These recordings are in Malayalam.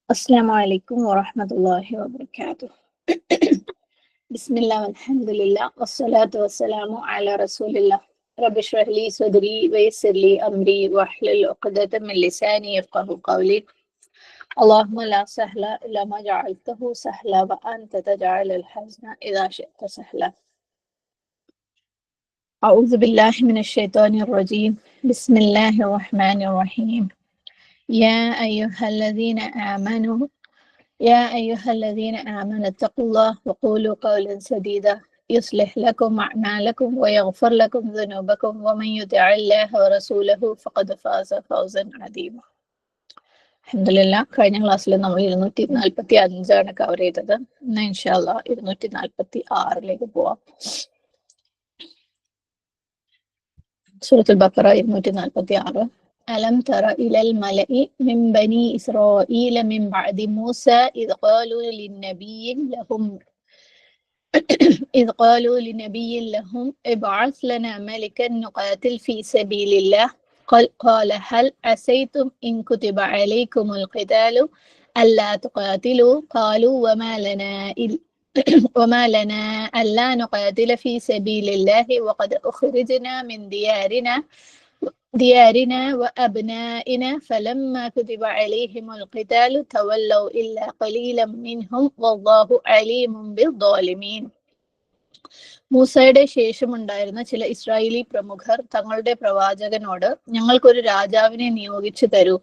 السلام عليكم ورحمة الله وبركاته. بسم الله والحمد لله والصلاة والسلام على رسول الله. رب اشرح لي صدري ويسر لي أمري واحلل عقدة من لساني يفقهوا قولي. اللهم لا سهل إلا ما جعلته سهلا وأنت تجعل الحزن إذا شئت سهلا. أعوذ بالله من الشيطان الرجيم. بسم الله الرحمن الرحيم. يا أيها الذين آمنوا اتقوا الله وقولوا قولا سديدا يصلح لكم أعمالكم ويغفر لكم ذنوبكم ومن يطع الله ورسوله فقد فاز فوزا عظيما. അൽഹംദുലില്ലാ, കഴിഞ്ഞ ക്ലാസ്സിൽ നമ്മൾ 245 കവർ ചെയ്തത്. ഇന്ന് ഇൻഷാ അല്ലാഹ് 246 പോവാം. സൂറത്തുൽ ബഖറ 246. ألم تر إلى الملأ من بني إسرائيل من بعد موسى إذ قالوا لنبي لهم ابعث لنا ملكا نقاتل في سبيل الله قال هل عسيتم إن كتب عليكم القتال ألا تقاتلوا قالوا وما لنا ألا نقاتل في سبيل الله وقد أخرجنا من ديارنا وأبنائنا فلما كتب عليهم القتال تولوا إلا قليلا منهم والله عليم بالظالمين. മൂസയുടെ ശേഷമുണ്ടായിരുന്ന ചില ഇസ്രായേലി പ്രമുഖർ തങ്ങളുടെ പ്രവാചകനോട് ഞങ്ങൾക്കൊരു രാജാവിനെ നിയോഗിച്ചു തരൂ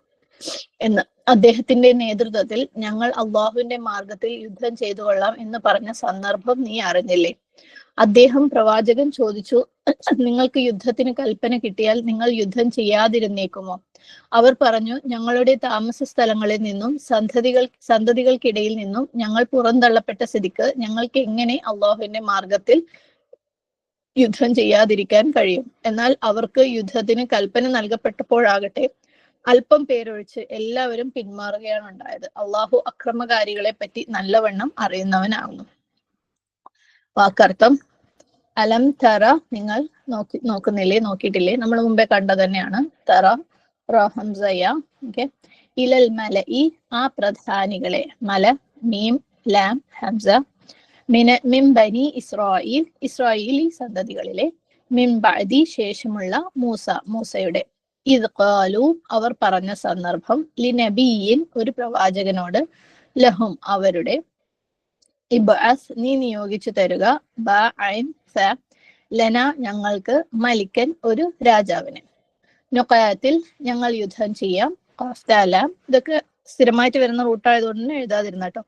എന്ന്, അദ്ദേഹത്തിന്റെ നേതൃത്വത്തിൽ ഞങ്ങൾ അള്ളാഹുവിന്റെ മാർഗത്തിൽ യുദ്ധം ചെയ്തു കൊള്ളാം എന്ന് പറഞ്ഞ സന്ദർഭം നീ അറിഞ്ഞില്ലേ? അദ്ദേഹം പ്രവാചകൻ ചോദിച്ചു, നിങ്ങൾക്ക് യുദ്ധത്തിന് കൽപ്പന കിട്ടിയാൽ നിങ്ങൾ യുദ്ധം ചെയ്യാതിരുന്നേക്കുമോ? അവർ പറഞ്ഞു, ഞങ്ങളുടെ താമസ സ്ഥലങ്ങളിൽ നിന്നും സന്തതികൾക്കിടയിൽ നിന്നും ഞങ്ങൾ പുറന്തള്ളപ്പെട്ട സ്ഥിതിക്ക് ഞങ്ങൾക്ക് എങ്ങനെ അള്ളാഹുവിന്റെ മാർഗത്തിൽ യുദ്ധം ചെയ്യാതിരിക്കാൻ കഴിയും? എന്നാൽ അവർക്ക് യുദ്ധത്തിന് കൽപ്പന നൽകപ്പെട്ടപ്പോഴാകട്ടെ അല്പം പേരൊഴിച്ച് എല്ലാവരും പിന്മാറുകയാണ് ഉണ്ടായത്. അള്ളാഹു അക്രമകാരികളെ പറ്റി നല്ലവണ്ണം അറിയുന്നവനാകുന്നു. വാക്കർത്ഥം: അലം തറ, നിങ്ങൾ നോക്കുന്നില്ലേ, നോക്കിയിട്ടില്ലേ? നമ്മൾ മുമ്പേ കണ്ട തന്നെയാണ്. തറ റഹംസയ. ഓക്കെ. ഇലൽ മലഇ, ആ പ്രധാനികളെ. മല മീം ലാം ഹംസ. മിൻ ബനി ഇസ്രായേൽ, ഇസ്രായേലി സന്തതികളിലെ. മിൻ ബഅദി, ശേഷമുള്ള. മൂസയുടെ. ഇദ് ഖാലു, അവർ പറഞ്ഞ സന്ദർഭം. ലിനബിയിൻ, ഒരു പ്രവാചകനോട്. ലഹും, അവരുടെ. ഇബ്അസ്, നീ നിയോഗിച്ചു തരുക. ബ ഐൻ ഫ, ലന, ഞങ്ങൾക്ക്. മലിക്കൻ, ഒരു രാജാവിനെ. നുഖാത്തിൽ, ഞങ്ങൾ യുദ്ധം ചെയ്യാം. ഖാഫ് തലാം, ഇതൊക്കെ സ്ഥിരമായിട്ട് വരുന്ന റൂട്ടായതുകൊണ്ട് തന്നെ എഴുതാതിരുന്ന കേട്ടോ.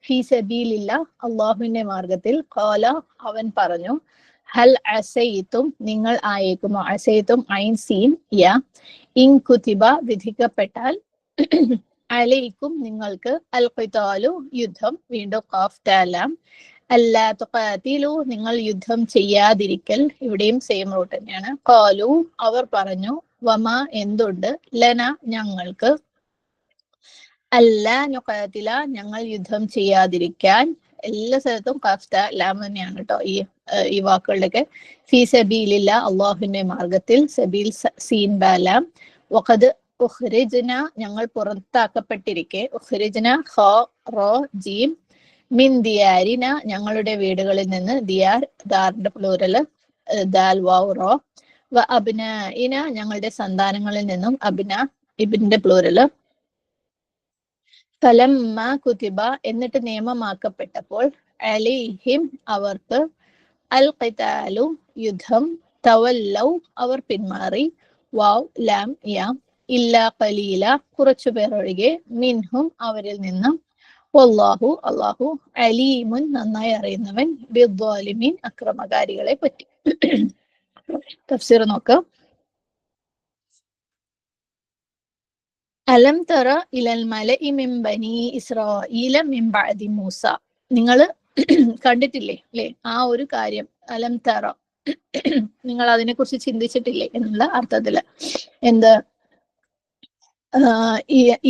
ഫീ സബീലില്ല, അള്ളാഹുവിന്റെ മാർഗത്തിൽ. ഖാല, അവൻ പറഞ്ഞു. ഹൽ അസൈതും, നിങ്ങൾ ആയേക്കുമോ? അസൈതും ഐൻ സീൻ യാ. ഇൻ കുതിബ, വിധിക്കപ്പെട്ടാൽ. അലൈക്കും, നിങ്ങൾക്ക്. അൽ ഖിതാലു, യുദ്ധം. വീണ്ടും ഖാഫ് തലാം. അല്ലാ തുഖാതിലു, നിങ്ങൾ യുദ്ധം ചെയ്യാതിരിക്കൽ. ഇവിടെയും സെയിം റൂട്ട് തന്നെയാണ്. ഖാലു, അവർ പറഞ്ഞു. വമ, എന്തുണ്ട്. ലന, ഞങ്ങൾക്ക്. അല്ലാ നുഖാതില, ഞങ്ങൾ യുദ്ധം ചെയ്യാതിരിക്കാൻ. എല്ലാ സ്ഥലത്തും ഖാഫ് തലാം തന്നെയാണ് കേട്ടോ ഈ വാക്കുകളുടെയൊക്കെ. ഫീ സബീലില്ല, അള്ളാഹുവിന്റെ മാർഗത്തിൽ. സബീൽ സീൻ ബാലാം. വഖദ് ഉഖ്രിജ്ന, ഞങ്ങൾ പുറത്താക്കപ്പെട്ടിരിക്കെ. ഉഖ്രിജ്ന ഖാ റോ ജീം. മിൻ ദിയാരിന, ഞങ്ങളുടെ വീടുകളിൽ നിന്ന്. ദിയാർ, ദാറിന്റെ പ്ലൂറല്. ദാൽ വാവ് റോ. വ അബ്നാഇന, ഞങ്ങളുടെ സന്താനങ്ങളിൽ നിന്നും. അബ്ന, ഇബ്ന്റെ പ്ലൂറല്. ഫലമ്മ കുതിബ, എന്നിട്ട് നിയമമാക്കപ്പെട്ടപ്പോൾ. അലൈഹിം, അവർക്ക്. അൽ ഖിതാലു, യുദ്ധം. തവല്ലൗ, അവർ പിന്മാറി. വാവ് ലാം യാം. ഇല്ലാ ഖലീല, കുറച്ചുപേർ ഒഴികെ. മിൻഹും, അവരിൽ നിന്നും. വല്ലാഹു, അല്ലാഹു. അലീമുൻ, നന്നായി അറിയുന്നവൻ. ബിദ്ദാലിമീൻ, അക്രമകാരികളെ പറ്റി. തഫ്സീർ നോക്കാം. അലം തറ ഇലൽ മലഇ മിൻ ബനി ഇസ്രായീല മിൻ ബഅദി മൂസ, നിങ്ങൾ കണ്ടിട്ടില്ലേ അല്ലെ ആ ഒരു കാര്യം? അലം തറ, നിങ്ങൾ അതിനെ കുറിച്ച് ചിന്തിച്ചിട്ടില്ലേ എന്നുള്ള അർത്ഥത്തില്. എന്ത്?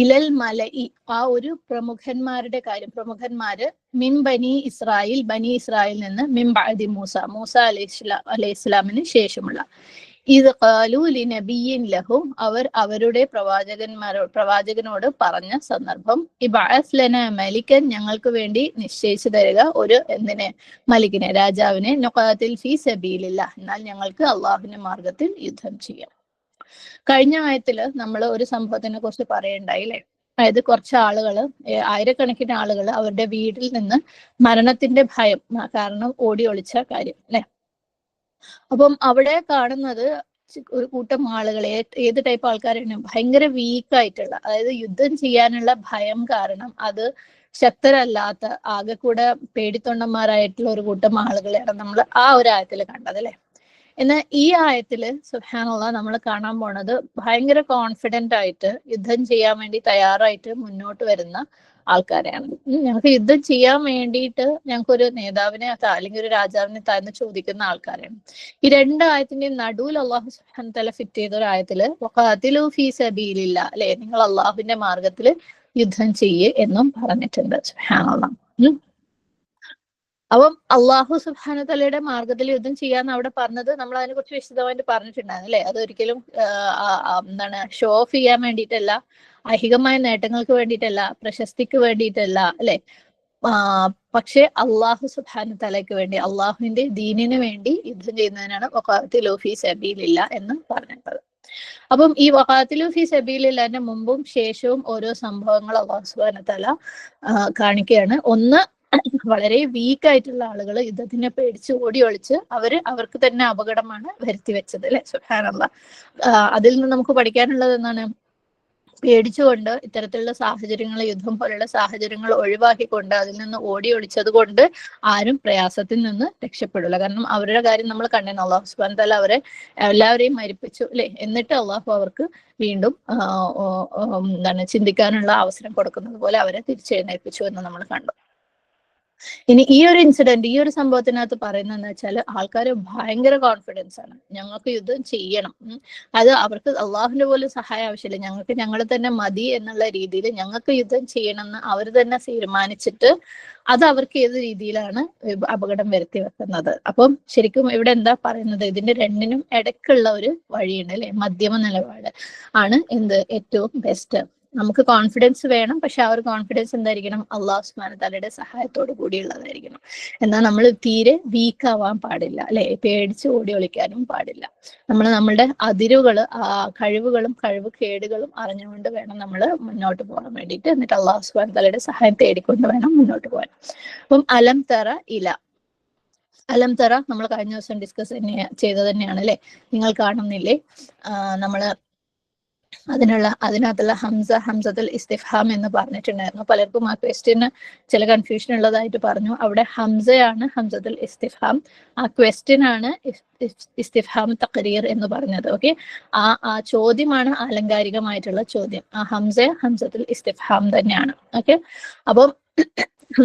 ഇലൽ മലഇ, ആ ഒരു പ്രമുഖന്മാരുടെ കാര്യം. പ്രമുഖന്മാര്. മിൻ ബനി ഇസ്രായേൽ, ബനി ഇസ്രായേൽ നിന്ന്. മിൻ ബഅദി മൂസ, മൂസ അലൈഹിസ്സലാമിന് ശേഷമുള്ള. ഇത് ഖാലു ലിനബിയ്യിൻ ലഹും, അവർ അവരുടെ പ്രവാചകനോട് പറഞ്ഞ സന്ദർഭം, ഇബ്അസ് ലനാ മലിക്കൻ, ഞങ്ങൾക്ക് വേണ്ടി നിശ്ചയിച്ചു തരിക ഒരു എന്തിനെ, മലിക്കിനെ, രാജാവിനെ, നുഖാതിൽ ഫീ സബീലില്ലാഹ്, എന്നാൽ ഞങ്ങൾക്ക് അള്ളാഹുവിന്റെ മാർഗത്തിൽ യുദ്ധം ചെയ്യാം. കഴിഞ്ഞ ആയത്തില് നമ്മൾ ഒരു സംഭവത്തിനെ കുറിച്ച് പറയണ്ടായി അല്ലെ. അതായത് കുറച്ച് ആളുകള്, ആയിരക്കണക്കിന് ആളുകൾ അവരുടെ വീട്ടിൽ നിന്ന് മരണത്തിന്റെ ഭയം കാരണം ഓടി ഒളിച്ച കാര്യം അല്ലെ. അപ്പം അവിടെ കാണുന്നത് ഒരു കൂട്ടം ആളുകളെ, ഏത് ടൈപ്പ് ആൾക്കാരാണ്, ഭയങ്കര വീക്കായിട്ടുള്ള, അതായത് യുദ്ധം ചെയ്യാനുള്ള ഭയം കാരണം അത് ശക്തരല്ലാത്ത, ആകെ കൂടെ പേടിത്തൊണ്ടന്മാരായിട്ടുള്ള ഒരു കൂട്ടം ആളുകളെയാണ് നമ്മൾ ആ ഒരു ആയത്തിൽ കണ്ടത് അല്ലെ. എന്നാൽ ഈ ആയത്തില് സുബ്ഹാനല്ലാഹ് നമ്മൾ കാണാൻ പോണത് ഭയങ്കര കോൺഫിഡന്റ് ആയിട്ട് യുദ്ധം ചെയ്യാൻ വേണ്ടി തയ്യാറായിട്ട് മുന്നോട്ട് വരുന്ന ആൾക്കാരെയാണ്. ഞങ്ങൾക്ക് യുദ്ധം ചെയ്യാൻ വേണ്ടിയിട്ട് ഞങ്ങൾക്കൊരു നേതാവിനെ അല്ലെങ്കിൽ ഒരു രാജാവിനെ താഴ്ന്ന് ചോദിക്കുന്ന ആൾക്കാരാണ്. ഈ രണ്ട് ആയത്തിന്റെയും നടുവിൽ അള്ളാഹു സുബ്ഹാനഹു വതആല ഫിറ്റ് ചെയ്ത ഒരു ആയത്തില് വഖാതിലു ഫീ സബീലില്ലാഹ് അല്ലെ, നിങ്ങൾ അള്ളാഹുവിന്റെ മാർഗത്തിൽ യുദ്ധം ചെയ്യ് എന്നും പറഞ്ഞിട്ടുണ്ട്. സുബ്ഹാനല്ലാഹ്. അപ്പം അള്ളാഹു സുബ്ഹാനഹു വതആലയുടെ മാർഗത്തിൽ യുദ്ധം ചെയ്യാന്ന് അവിടെ പറഞ്ഞത് നമ്മൾ അതിനെ കുറിച്ച് വിശദമായിട്ട് പറഞ്ഞിട്ടുണ്ടായിരുന്നു അല്ലെ. അതൊരിക്കലും എന്താണ്, ഷോ ഓഫ് ചെയ്യാൻ വേണ്ടിയിട്ടല്ല, ഐഹികമായ നേട്ടങ്ങൾക്ക് വേണ്ടിയിട്ടല്ല, പ്രശസ്തിക്ക് വേണ്ടിയിട്ടല്ല അല്ലെ. പക്ഷെ അള്ളാഹു സുബ്ഹാനഹു വതആലയ്ക്ക് വേണ്ടി, അള്ളാഹുവിന്റെ ദീനിന് വേണ്ടി യുദ്ധം ചെയ്യുന്നതിനാണ് വഖാതിലു ഫീ സബീലില്ലാഹ് എന്ന് പറഞ്ഞിട്ടുള്ളത്. അപ്പം ഈ വഖാതിലു ഫീ സബീലില്ലാഹിന്റെ മുമ്പും ശേഷവും ഓരോ സംഭവങ്ങൾ അള്ളാഹു സുബ്ഹാനഹു വതആല കാണിക്കുകയാണ്. ഒന്ന്, വളരെ വീക്ക് ആയിട്ടുള്ള ആളുകൾ യുദ്ധത്തിനെ പേടിച്ച് ഓടി ഒളിച്ച് അവർക്ക് തന്നെ അപകടമാണ് വരുത്തി വെച്ചത് അല്ലെ. സുബ്ഹാനല്ലാഹ്. അതിൽ നിന്ന് നമുക്ക് പഠിക്കാനുള്ളത് എന്താണ്? പേടിച്ചുകൊണ്ട് ഇത്തരത്തിലുള്ള സാഹചര്യങ്ങൾ, യുദ്ധം പോലുള്ള സാഹചര്യങ്ങൾ ഒഴിവാക്കിക്കൊണ്ട് അതിൽ നിന്ന് ഓടി ഒളിച്ചത് കൊണ്ട് ആരും പ്രയാസത്തിൽ നിന്ന് രക്ഷപ്പെടില്ല. കാരണം അവരുടെ കാര്യം നമ്മൾ കണ്ടേന്ന്, അള്ളാഹു സുബ്ഹാനഹു വതആല അവരെ എല്ലാവരെയും മരിപ്പിച്ചു അല്ലെ. എന്നിട്ട് അള്ളാഹു അവർക്ക് വീണ്ടും എന്താണ്, ചിന്തിക്കാനുള്ള അവസരം കൊടുക്കുന്നത് പോലെ അവരെ തിരിച്ചെഴുന്നേൽപ്പിച്ചു എന്ന് നമ്മൾ കണ്ടു. ഇനി ഈ ഒരു ഇൻസിഡന്റ്, ഈ ഒരു സംഭവത്തിനകത്ത് പറയുന്നതെന്ന് വെച്ചാൽ ആൾക്കാർ ഭയങ്കര കോൺഫിഡൻസ് ആണ്, ഞങ്ങൾക്ക് യുദ്ധം ചെയ്യണം. അത് അവർക്ക് അള്ളാഹുവിന്റെ പോലും സഹായം ആവശ്യമില്ല, ഞങ്ങൾക്ക് ഞങ്ങൾ തന്നെ മതി എന്നുള്ള രീതിയിൽ ഞങ്ങൾക്ക് യുദ്ധം ചെയ്യണമെന്ന് അവർ തന്നെ തീരുമാനിച്ചിട്ട് അത് അവർക്ക് ഏത് രീതിയിലാണ് അപകടം വരുത്തി വെക്കുന്നത്. അപ്പം ശരിക്കും ഇവിടെ എന്താ പറയുന്നത്, ഇതിന്റെ രണ്ടിനും ഇടയ്ക്കുള്ള ഒരു വഴിയുണ്ട് അല്ലെ, മധ്യമ നിലപാട് ആണ് എന്ത് ഏറ്റവും ബെസ്റ്റ്. നമുക്ക് കോൺഫിഡൻസ് വേണം, പക്ഷെ ആ ഒരു കോൺഫിഡൻസ് എന്തായിരിക്കണം, അള്ളാഹു സുബ്ഹാനഹു വതആലയുടെ സഹായത്തോട് കൂടിയുള്ളതായിരിക്കണം. എന്നാൽ നമ്മൾ തീരെ വീക്ക് ആവാൻ പാടില്ല അല്ലെ, പേടിച്ച് ഓടി ഒളിക്കാനും പാടില്ല. നമ്മൾ നമ്മളുടെ അതിരുകൾ, കഴിവുകളും കഴിവുകേടുകളും അറിഞ്ഞുകൊണ്ട് വേണം നമ്മൾ മുന്നോട്ട് പോകാൻ വേണ്ടിയിട്ട്. എന്നിട്ട് അള്ളാഹു സുബ്ഹാനഹു വതആലയുടെ സഹായം തേടിക്കൊണ്ട് വേണം മുന്നോട്ട് പോകാൻ. അപ്പം അലം തറ ഇല, അലം തറ നമ്മൾ കഴിഞ്ഞ ദിവസം ഡിസ്കസ് ചെയ്തത് തന്നെയാണ് അല്ലെ. നിങ്ങൾ കാണുന്നില്ലേ, നമ്മള് അതിനകത്തുള്ള ഹംസത്തുൽ ഇസ്തിഫ്ഹാം എന്ന് പറഞ്ഞിട്ടുണ്ടായിരുന്നു. പലർക്കും ആ ക്വസ്റ്റ്യന് ചില കൺഫ്യൂഷൻ ഉള്ളതായിട്ട് പറഞ്ഞു. അവിടെ ഹംസയാണ് ഹംസത്തുൽ ഇസ്തിഫ്ഹാം, ആ ക്വസ്റ്റ്യൻ ആണ് ഇസ്തിഫ്ഹാം തഖരീർ എന്ന് പറഞ്ഞത്. ഓക്കെ, ആ ചോദ്യമാണ് ആലങ്കാരികമായിട്ടുള്ള ചോദ്യം. ആ ഹംസത്തുൽ ഇസ്തിഫ്ഹാം തന്നെയാണ്. ഓക്കെ, അപ്പം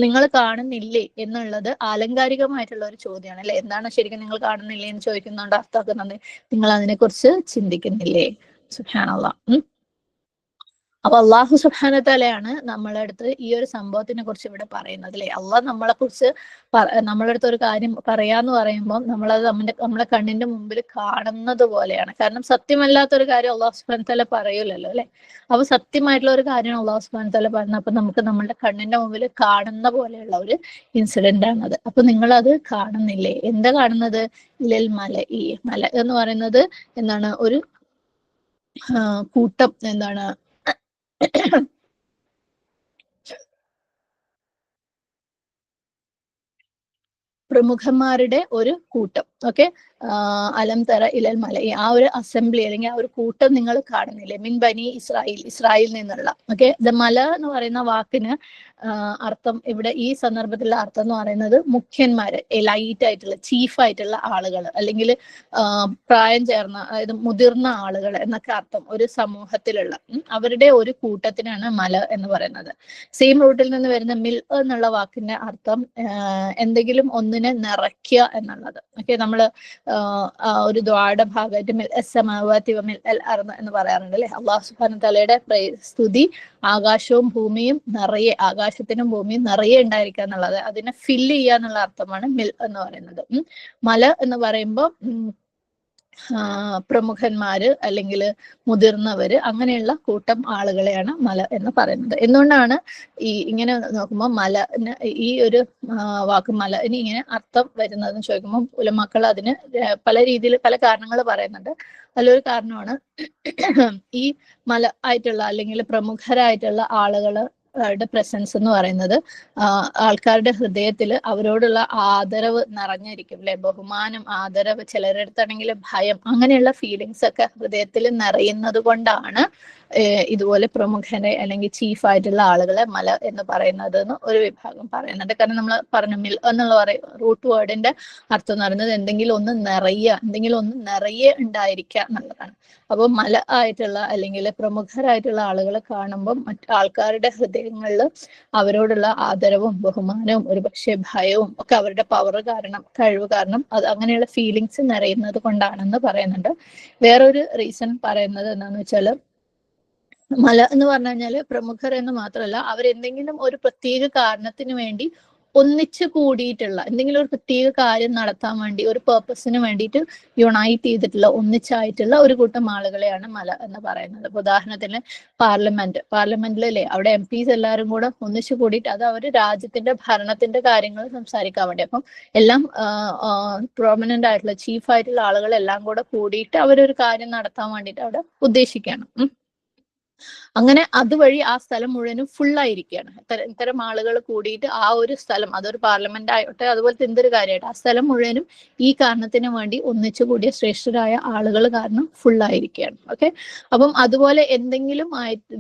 നിങ്ങൾ കാണുന്നില്ലേ എന്നുള്ളത് ആലങ്കാരികമായിട്ടുള്ള ഒരു ചോദ്യമാണ് അല്ലെ. എന്താണ് ശരിക്കും നിങ്ങൾ കാണുന്നില്ലേ എന്ന് ചോദിക്കുന്നതുകൊണ്ട് അർത്ഥമാക്കുന്നത്, നിങ്ങൾ അതിനെക്കുറിച്ച് ചിന്തിക്കുന്നില്ലേ. സുബ്ഹാനല്ലാഹ്. അപ്പൊ അള്ളാഹു സുബ്ഹാനഹു വതആലയാണ് നമ്മളെ അടുത്ത് ഈ ഒരു സംഭവത്തിനെ കുറിച്ച് ഇവിടെ പറയുന്നത് അല്ലെ. അള്ളാഹ് നമ്മളെ കുറിച്ച് നമ്മളെ അടുത്ത് ഒരു കാര്യം പറയാന്ന് പറയുമ്പോൾ നമ്മളത് നമ്മളെ കണ്ണിന്റെ മുമ്പിൽ കാണുന്നത് പോലെയാണ്. കാരണം സത്യമല്ലാത്തൊരു കാര്യം അള്ളാഹു സുബ്ഹാനഹു വതആല പറയൂലല്ലോ അല്ലെ. അപ്പൊ സത്യമായിട്ടുള്ള ഒരു കാര്യം അള്ളാഹു സുബ്ഹാനഹു വതആല പറഞ്ഞ, അപ്പൊ നമുക്ക് നമ്മളുടെ കണ്ണിന്റെ മുമ്പിൽ കാണുന്ന പോലെയുള്ള ഒരു ഇൻസിഡന്റ് ആണത്. അപ്പൊ നിങ്ങൾ അത് കാണുന്നില്ലേ? എന്താ കാണുന്നത്? ഇലൽ മല, ഈ മല എന്ന് പറയുന്നത് എന്താണ്, ഒരു കൂട്ടം, എന്താണ്, പ്രമുഖന്മാരുടെ ഒരു കൂട്ടം. ഓക്കെ, അലം തറ ഇലൽ മല, ആ ഒരു അസംബ്ലി അല്ലെങ്കിൽ ആ ഒരു കൂട്ടം നിങ്ങൾ കാണുന്നില്ലേ? മിൻ ബനി ഇസ്രായേൽ, ഇസ്രായേൽ നിന്നുള്ള. ഓക്കെ, മല എന്ന് പറയുന്ന വാക്കിന് അർത്ഥം ഇവിടെ ഈ സന്ദർഭത്തിലുള്ള അർത്ഥം എന്ന് പറയുന്നത് മുഖ്യന്മാര്, എലൈറ്റ് ആയിട്ടുള്ള, ചീഫ് ആയിട്ടുള്ള ആളുകൾ, അല്ലെങ്കിൽ പ്രായം ചേർന്ന, അതായത് മുതിർന്ന ആളുകൾ എന്നൊക്കെ അർത്ഥം. ഒരു സമൂഹത്തിലുള്ള അവരുടെ ഒരു കൂട്ടത്തിനാണ് മല എന്ന് പറയുന്നത്. സെയിം റൂട്ടിൽ നിന്ന് വരുന്ന മിൽ എന്നുള്ള വാക്കിന്റെ അർത്ഥം എന്തെങ്കിലും ഒന്നിനെ നിറയ്ക്കുക എന്നുള്ളത്. ഓക്കെ, നമ്മള് ഒരു ദ്വായുടെ ഭാഗമായിട്ട് മിൽ അസ്സമാവാതി വമിൽ അൽ അർദ് എന്ന് പറയാറുണ്ട് അല്ലെ. അല്ലാഹു സുബ്ഹാനഹു വതആലയുടെ സ്തുതി ആകാശവും ഭൂമിയും നിറയെ, ആകാശത്തിനും ഭൂമിയും നിറയെ ഉണ്ടായിരിക്കുക എന്നുള്ളത്, അതിനെ ഫില്ല് ചെയ്യുക എന്നുള്ള അർത്ഥമാണ് മിൽ എന്ന് പറയുന്നത്. മല എന്ന് പറയുമ്പോൾ പ്രമുഖന്മാര് അല്ലെങ്കിൽ മുതിർന്നവര് അങ്ങനെയുള്ള കൂട്ടം ആളുകളെയാണ് മല എന്ന് പറയുന്നത്. എന്തുകൊണ്ടാണ് ഇങ്ങനെ നോക്കുമ്പോൾ മല ഈ ഒരു വാക്ക് മല ഇനി ഇങ്ങനെ അർത്ഥം വരുന്നതെന്ന് ചോദിക്കുമ്പോൾ ഉലമാക്കൾ അതിന് പല രീതിയിൽ പല കാരണങ്ങൾ പറയുന്നുണ്ട്. അതിലൊരു കാരണമാണ് ഈ മല ആയിട്ടുള്ള അല്ലെങ്കിൽ പ്രമുഖരായിട്ടുള്ള ആളുകള് പ്രസൻസ് എന്ന് പറയുന്നത് ആൾക്കാരുടെ ഹൃദയത്തിൽ അവരോടുള്ള ആദരവ് നിറഞ്ഞിരിക്കും, അല്ലെ? ബഹുമാനം, ആദരവ്, ചിലരെടുത്താണെങ്കിൽ ഭയം, അങ്ങനെയുള്ള ഫീലിങ്സ് ഒക്കെ ഹൃദയത്തിൽ നിറയുന്നത് കൊണ്ടാണ് ഇതുപോലെ പ്രമുഖനെ അല്ലെങ്കിൽ ചീഫായിട്ടുള്ള ആളുകളെ മല എന്ന് പറയുന്നത് എന്ന് ഒരു വിഭാഗം പറയുന്നുണ്ട്. കാരണം നമ്മൾ പറഞ്ഞു മിൽ എന്നുള്ള റൂട്ട് വേർഡിന്റെ അർത്ഥം എന്ന് പറയുന്നത് എന്തെങ്കിലും ഒന്ന് നിറയെ ഉണ്ടായിരിക്കുക എന്നുള്ളതാണ്. അപ്പോൾ മല ആയിട്ടുള്ള അല്ലെങ്കിൽ പ്രമുഖരായിട്ടുള്ള ആളുകളെ കാണുമ്പോൾ ആൾക്കാരുടെ ഹൃദയങ്ങളിൽ അവരോടുള്ള ആദരവും ബഹുമാനവും ഒരുപക്ഷെ ഭയവും ഒക്കെ അവരുടെ പവർ കാരണം, കഴിവ് കാരണം അത് അങ്ങനെയുള്ള ഫീലിങ്സ് നിറയുന്നത് കൊണ്ടാണെന്ന് പറയുന്നുണ്ട്. വേറൊരു റീസൺ പറയുന്നത് എന്താണെന്ന് വെച്ചാൽ മല എന്ന് പറഞ്ഞു കഴിഞ്ഞാൽ പ്രമുഖർ എന്ന് മാത്രമല്ല, അവരെന്തെങ്കിലും ഒരു പ്രത്യേക കാരണത്തിന് വേണ്ടി ഒന്നിച്ചു കൂടിയിട്ടുള്ള എന്തെങ്കിലും ഒരു പ്രത്യേക കാര്യം നടത്താൻ വേണ്ടി ഒരു പേർപ്പസിന് വേണ്ടിയിട്ട് യുണൈറ്റ് ചെയ്തിട്ടുള്ള ഒന്നിച്ചായിട്ടുള്ള ഒരു കൂട്ടം ആളുകളെയാണ് മല എന്ന് പറയുന്നത്. ഉദാഹരണത്തിന് പാർലമെന്റിലല്ലേ, അവിടെ MPs എല്ലാവരും കൂടെ ഒന്നിച്ചു കൂടിയിട്ട് അത് അവർ രാജ്യത്തിന്റെ ഭരണത്തിന്റെ കാര്യങ്ങൾ സംസാരിക്കാൻ വേണ്ടി, അപ്പം എല്ലാം പ്രോമിനന്റ് ആയിട്ടുള്ള ചീഫായിട്ടുള്ള ആളുകളെല്ലാം കൂടെ കൂടിയിട്ട് അവരൊരു കാര്യം നടത്താൻ വേണ്ടിയിട്ട് അവിടെ ഉദ്ദേശിക്കുകയാണ്. അങ്ങനെ അതുവഴി ആ സ്ഥലം മുഴുവനും ഫുള്ളായിരിക്കുകയാണ്. ഇത്തരം ആളുകൾ കൂടിയിട്ട് ആ ഒരു സ്ഥലം, അതൊരു പാർലമെന്റ് ആയിട്ടെ അതുപോലത്തെ എന്തൊരു കാര്യമായിട്ട് ആ സ്ഥലം മുഴുവനും ഈ കാരണത്തിന് വേണ്ടി ഒന്നിച്ചു കൂടിയ ശ്രേഷ്ഠരായ ആളുകൾ കാരണം ഫുള്ളായിരിക്കുകയാണ്. ഓക്കെ, അപ്പം അതുപോലെ എന്തെങ്കിലും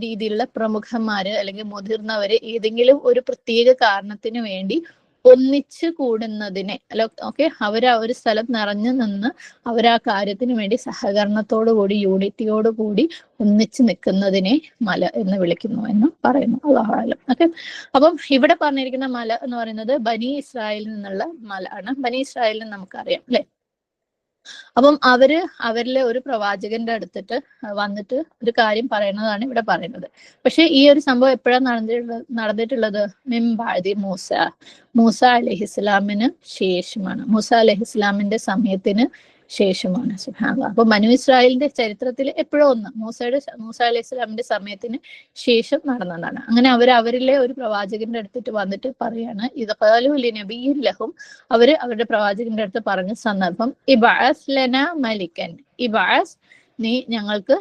രീതിയിലുള്ള പ്രമുഖന്മാര് അല്ലെങ്കിൽ മുതിർന്നവര് ഏതെങ്കിലും ഒരു പ്രത്യേക കാരണത്തിന് വേണ്ടി ഒന്നിച്ചു കൂടുന്നതിനെ ഓക്കെ, അവര് ആ ഒരു സ്ഥലം നിറഞ്ഞു നിന്ന് അവർ ആ കാര്യത്തിന് വേണ്ടി സഹകരണത്തോടുകൂടി യൂണിറ്റിയോടുകൂടി ഒന്നിച്ചു നിൽക്കുന്നതിനെ മല എന്ന് വിളിക്കുന്നു എന്ന് പറയുന്നു. അല്ലാഹു അഅലം. ഓക്കെ, അപ്പം ഇവിടെ പറഞ്ഞിരിക്കുന്ന മല എന്ന് പറയുന്നത് ബനി ഇസ്രായേലിൽ നിന്നുള്ള മല ആണ്. ബനി ഇസ്രായേലിന് നമുക്കറിയാം, അല്ലെ? അപ്പം അവരിലെ ഒരു പ്രവാചകന്റെ അടുത്തിട്ട് വന്നിട്ട് ഒരു കാര്യം പറയുന്നതാണ് ഇവിടെ പറയുന്നത്. പക്ഷെ ഈ ഒരു സംഭവം എപ്പോഴാണ് നടന്നിട്ടുള്ളത്? മിംബാദി മൂസ അലൈഹിസ്സലാമിന് ശേഷമാണ്. മൂസ അലൈഹിസ്സലാമിന്റെ സമയത്തിന് ശേഷമാണ്. സുബ്ഹാനല്ലാഹ്. അപ്പൊ ബനൂ ഇസ്രായേലിന്റെ ചരിത്രത്തിൽ എപ്പോഴോ ഒന്ന് മൂസ അലൈഹി സ്വലാമിന്റെ സമയത്തിന് ശേഷം നടന്നതാണ്. അങ്ങനെ അവരിലെ ഒരു പ്രവാചകന്റെ അടുത്തിട്ട് വന്നിട്ട് പറയാണ്, ഇത് ഖാലു ലിനബിയ്യിൻ ലഹും, അവരുടെ പ്രവാചകന്റെ അടുത്ത് പറഞ്ഞ സന്ദർഭം, ഇബഅസ് ലനാ മലിക്കൻ, ഇബഅസ്, നീ ഞങ്ങൾക്ക്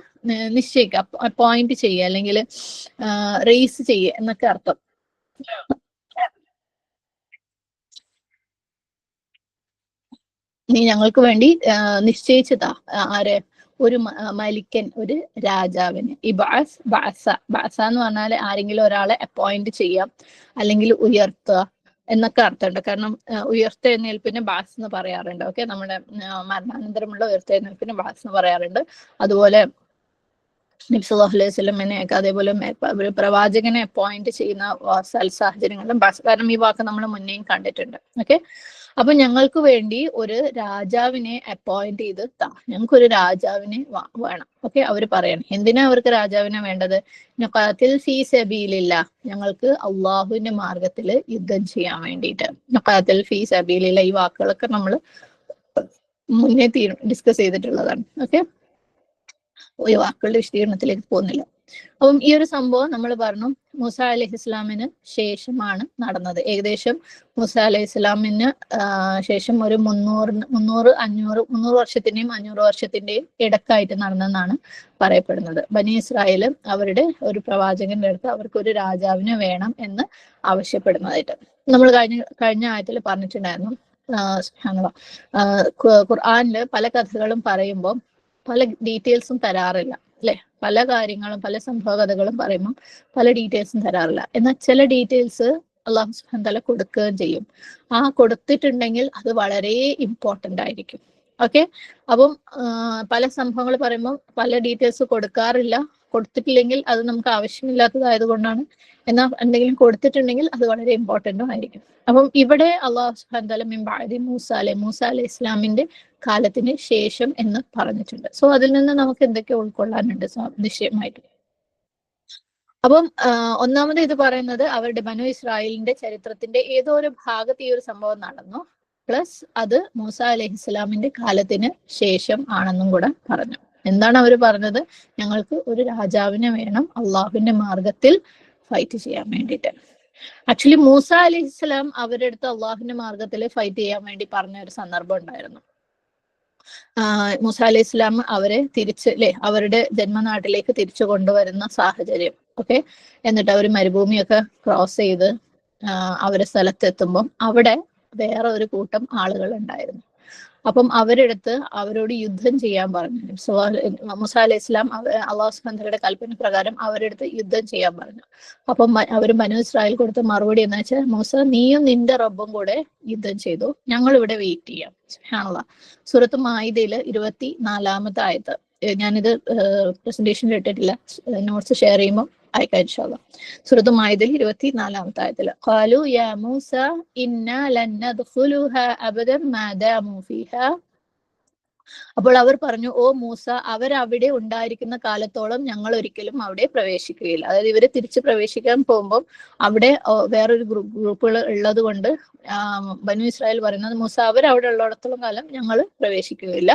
നിശ്ചയിക്കുക, അപ്പോയിന്റ് ചെയ്യുക, അല്ലെങ്കിൽ റേസ് ചെയ്യുക എന്നൊക്കെ അർത്ഥം. നീ ഞങ്ങൾക്ക് വേണ്ടി നിശ്ചയിച്ചതാ ആരെ? ഒരു മലിക്കൻ, ഒരു രാജാവിന്. ബാസ എന്ന് പറഞ്ഞാൽ ആരെങ്കിലും ഒരാളെ അപ്പോയിന്റ് ചെയ്യാം അല്ലെങ്കിൽ ഉയർത്തുക എന്നൊക്കെ അർത്ഥമുണ്ട്. കാരണം ഉയർത്തെഴുന്നേൽപ്പിന് ബാസ് എന്ന് പറയാറുണ്ട്. ഓക്കെ, നമ്മുടെ മരണാനന്തരമുള്ള ഉയർത്തെഴുന്നേൽപ്പിന് ബാസ് എന്ന് പറയാറുണ്ട്. അതുപോലെ നബി സല്ലല്ലാഹു അലൈഹി വസല്ലമനെയൊക്കെ അതേപോലെ ഒരു പ്രവാചകനെ അപ്പോയിന്റ് ചെയ്യുന്ന സാഹചര്യങ്ങളിലും ബാസ്, കാരണം ഈ വാക്ക് നമ്മൾ മുന്നേയും കണ്ടിട്ടുണ്ട്. ഓക്കെ, അപ്പൊ ഞങ്ങൾക്ക് വേണ്ടി ഒരു രാജാവിനെ അപ്പോയിന്റ് ചെയ്ത് ഞങ്ങൾക്കൊരു രാജാവിനെ വേണം. ഓക്കെ, അവർ പറയണം. എന്തിനാ അവർക്ക് രാജാവിനെ വേണ്ടത്? നഖാതിൽ ഫീ സബീലില്ലാഹ്, ഞങ്ങൾക്ക് അള്ളാഹുവിന്റെ മാർഗത്തിൽ യുദ്ധം ചെയ്യാൻ വേണ്ടിയിട്ട്. നഖാതിൽ ഫീ സബീലില്ലാഹ്, ഈ വാക്കുകളൊക്കെ നമ്മൾ മുന്നേ ഡിസ്കസ് ചെയ്തിട്ടുള്ളതാണ്. ഓക്കെ, ഈ വാക്കുകളുടെ വിശദീകരണത്തിലേക്ക് പോകുന്നില്ല. അപ്പം ഈ ഒരു സംഭവം നമ്മൾ പറഞ്ഞു മൂസ അലൈഹി ഇസ്ലാമിന് ശേഷമാണ് നടന്നത്. ഏകദേശം മൂസ അലൈഹി ഇസ്ലാമിന് ശേഷം ഒരു 300 വർഷത്തിന്റെയും 500 വർഷത്തിന്റെയും ഇടക്കായിട്ട് നടന്നെന്നാണ് പറയപ്പെടുന്നത്. ബനി ഇസ്രായേൽ അവരുടെ ഒരു പ്രവാചകന്റെ അടുത്ത് അവർക്ക് ഒരു രാജാവിനെ വേണം എന്ന് ആവശ്യപ്പെടുന്നതായിട്ട് നമ്മൾ കഴിഞ്ഞ ആയത്തിൽ പറഞ്ഞിട്ടുണ്ടായിരുന്നു. ഖുർആനില് പല കഥകളും പറയുമ്പോൾ പല ഡീറ്റെയിൽസും തരാറില്ല, അല്ലെ? പല കാര്യങ്ങളും പല സംഭവ കഥകളും പറയുമ്പോൾ പല ഡീറ്റെയിൽസും തരാറില്ല. എന്നാൽ ചില ഡീറ്റെയിൽസ് അള്ളാഹു സുബ്ഹാനഹു വതആല കൊടുക്കുകയും ചെയ്യും. ആ കൊടുത്തിട്ടുണ്ടെങ്കിൽ അത് വളരെ ഇമ്പോർട്ടന്റ് ആയിരിക്കും. ഓക്കെ, അപ്പം പല സംഭവങ്ങൾ പറയുമ്പോൾ പല ഡീറ്റെയിൽസ് കൊടുക്കാറില്ല. കൊടുത്തിട്ടില്ലെങ്കിൽ അത് നമുക്ക് ആവശ്യമില്ലാത്തതായത് കൊണ്ടാണ്. എന്നാൽ എന്തെങ്കിലും കൊടുത്തിട്ടുണ്ടെങ്കിൽ അത് വളരെ ഇമ്പോർട്ടന്റും ആയിരിക്കും. അപ്പം ഇവിടെ അള്ളാഹു സുബ്ഹാനഹു വതആല മിൻ ബഅദി മൂസ അലൈഹി ഇസ്ലാമിന്റെ കാലത്തിന് ശേഷം എന്ന് പറഞ്ഞിട്ടുണ്ട്. സോ അതിൽ നിന്ന് നമുക്ക് എന്തൊക്കെ ഉൾക്കൊള്ളാനുണ്ട് നിശ്ചയമായിട്ട്. അപ്പം ഒന്നാമത് ഇത് പറയുന്നത് അവരുടെ ബനു ഇസ്രായേലിന്റെ ചരിത്രത്തിന്റെ ഏതോ ഒരു ഭാഗത്ത് ഈ ഒരു സംഭവം നടന്നു. പ്ലസ് അത് മൂസ അലൈഹിസ്സലാമിന്റെ കാലത്തിന് ശേഷം ആണെന്നും കൂടെ പറഞ്ഞു. എന്താണ് അവർ പറഞ്ഞത്? ഞങ്ങൾക്ക് ഒരു രാജാവിനെ വേണം അള്ളാഹുവിന്റെ മാർഗത്തിൽ ഫൈറ്റ് ചെയ്യാൻ വേണ്ടിയിട്ട്. ആക്ച്വലി മൂസ അലൈഹിസ്സലാം അവരുടെ അടുത്ത് അള്ളാഹുവിന്റെ മാർഗത്തിൽ ഫൈറ്റ് ചെയ്യാൻ വേണ്ടി പറഞ്ഞ ഒരു സന്ദർഭം ഉണ്ടായിരുന്നു. മൂസ അലൈഹി ഇസ്ലാം അവരെ അവരുടെ ജന്മനാട്ടിലേക്ക് തിരിച്ചു കൊണ്ടുവരുന്ന സാഹചര്യം. ഓക്കെ, എന്നിട്ട് അവർ മരുഭൂമിയൊക്കെ ക്രോസ് ചെയ്ത് അവരെ സ്ഥലത്തെത്തുമ്പം അവിടെ വേറെ ഒരു കൂട്ടം ആളുകൾ ഉണ്ടായിരുന്നു. അപ്പം അവരെടുത്ത് അവരോട് യുദ്ധം ചെയ്യാൻ പറഞ്ഞു. മൂസ അലൈഹി ഇസ്ലാം അള്ളാഹു സുബ്ഹാനഹു വ തആലയുടെ കൽപ്പന പ്രകാരം അവരെടുത്ത് യുദ്ധം ചെയ്യാൻ പറഞ്ഞു. അപ്പം അവർ ബനൂ ഇസ്രായേൽ കൊടുത്ത മറുപടി എന്ന് വെച്ചാൽ, മൂസ നീയും നിന്റെ റബ്ബും കൂടെ യുദ്ധം ചെയ്തു, ഞങ്ങൾ ഇവിടെ വെയിറ്റ് ചെയ്യാം. സുബ്ഹാനല്ലാഹ്. സൂറത്ത് മാഇദയിൽ 24-ാമത്തെ ആയത്ത്. ഞാനിത് പ്രസന്റേഷനിൽ ഇട്ടിട്ടില്ല, നോട്ട്സ് ഷെയർ ചെയ്യുമ്പോൾ അയക്കാം ഇൻഷാ അല്ലാഹ്. സൂറത്ത് മാഇദയിൽ 24-ാമത്തെ ആയത്തിൽ ഖാലു യാ മൂസ ഇന്നാ ലൻ നദ്ഖുലുഹാ അബദൻ മാ ദാമു ഫീഹാ. അപ്പോൾ അവർ പറഞ്ഞു, ഓ മൂസ, അവരവിടെ ഉണ്ടായിരിക്കുന്ന കാലത്തോളം ഞങ്ങൾ ഒരിക്കലും അവിടെ പ്രവേശിക്കുകയില്ല. അതായത് ഇവരെ തിരിച്ച് പ്രവേശിക്കാൻ പോകുമ്പോൾ അവിടെ വേറൊരു ഗ്രൂപ്പുകൾ ഉള്ളത് കൊണ്ട് ബനു ഇസ്രായേൽ പറയുന്നത്, മൂസ അവരവിടെ ഉള്ളിടത്തോളം കാലം ഞങ്ങൾ പ്രവേശിക്കുകയില്ല.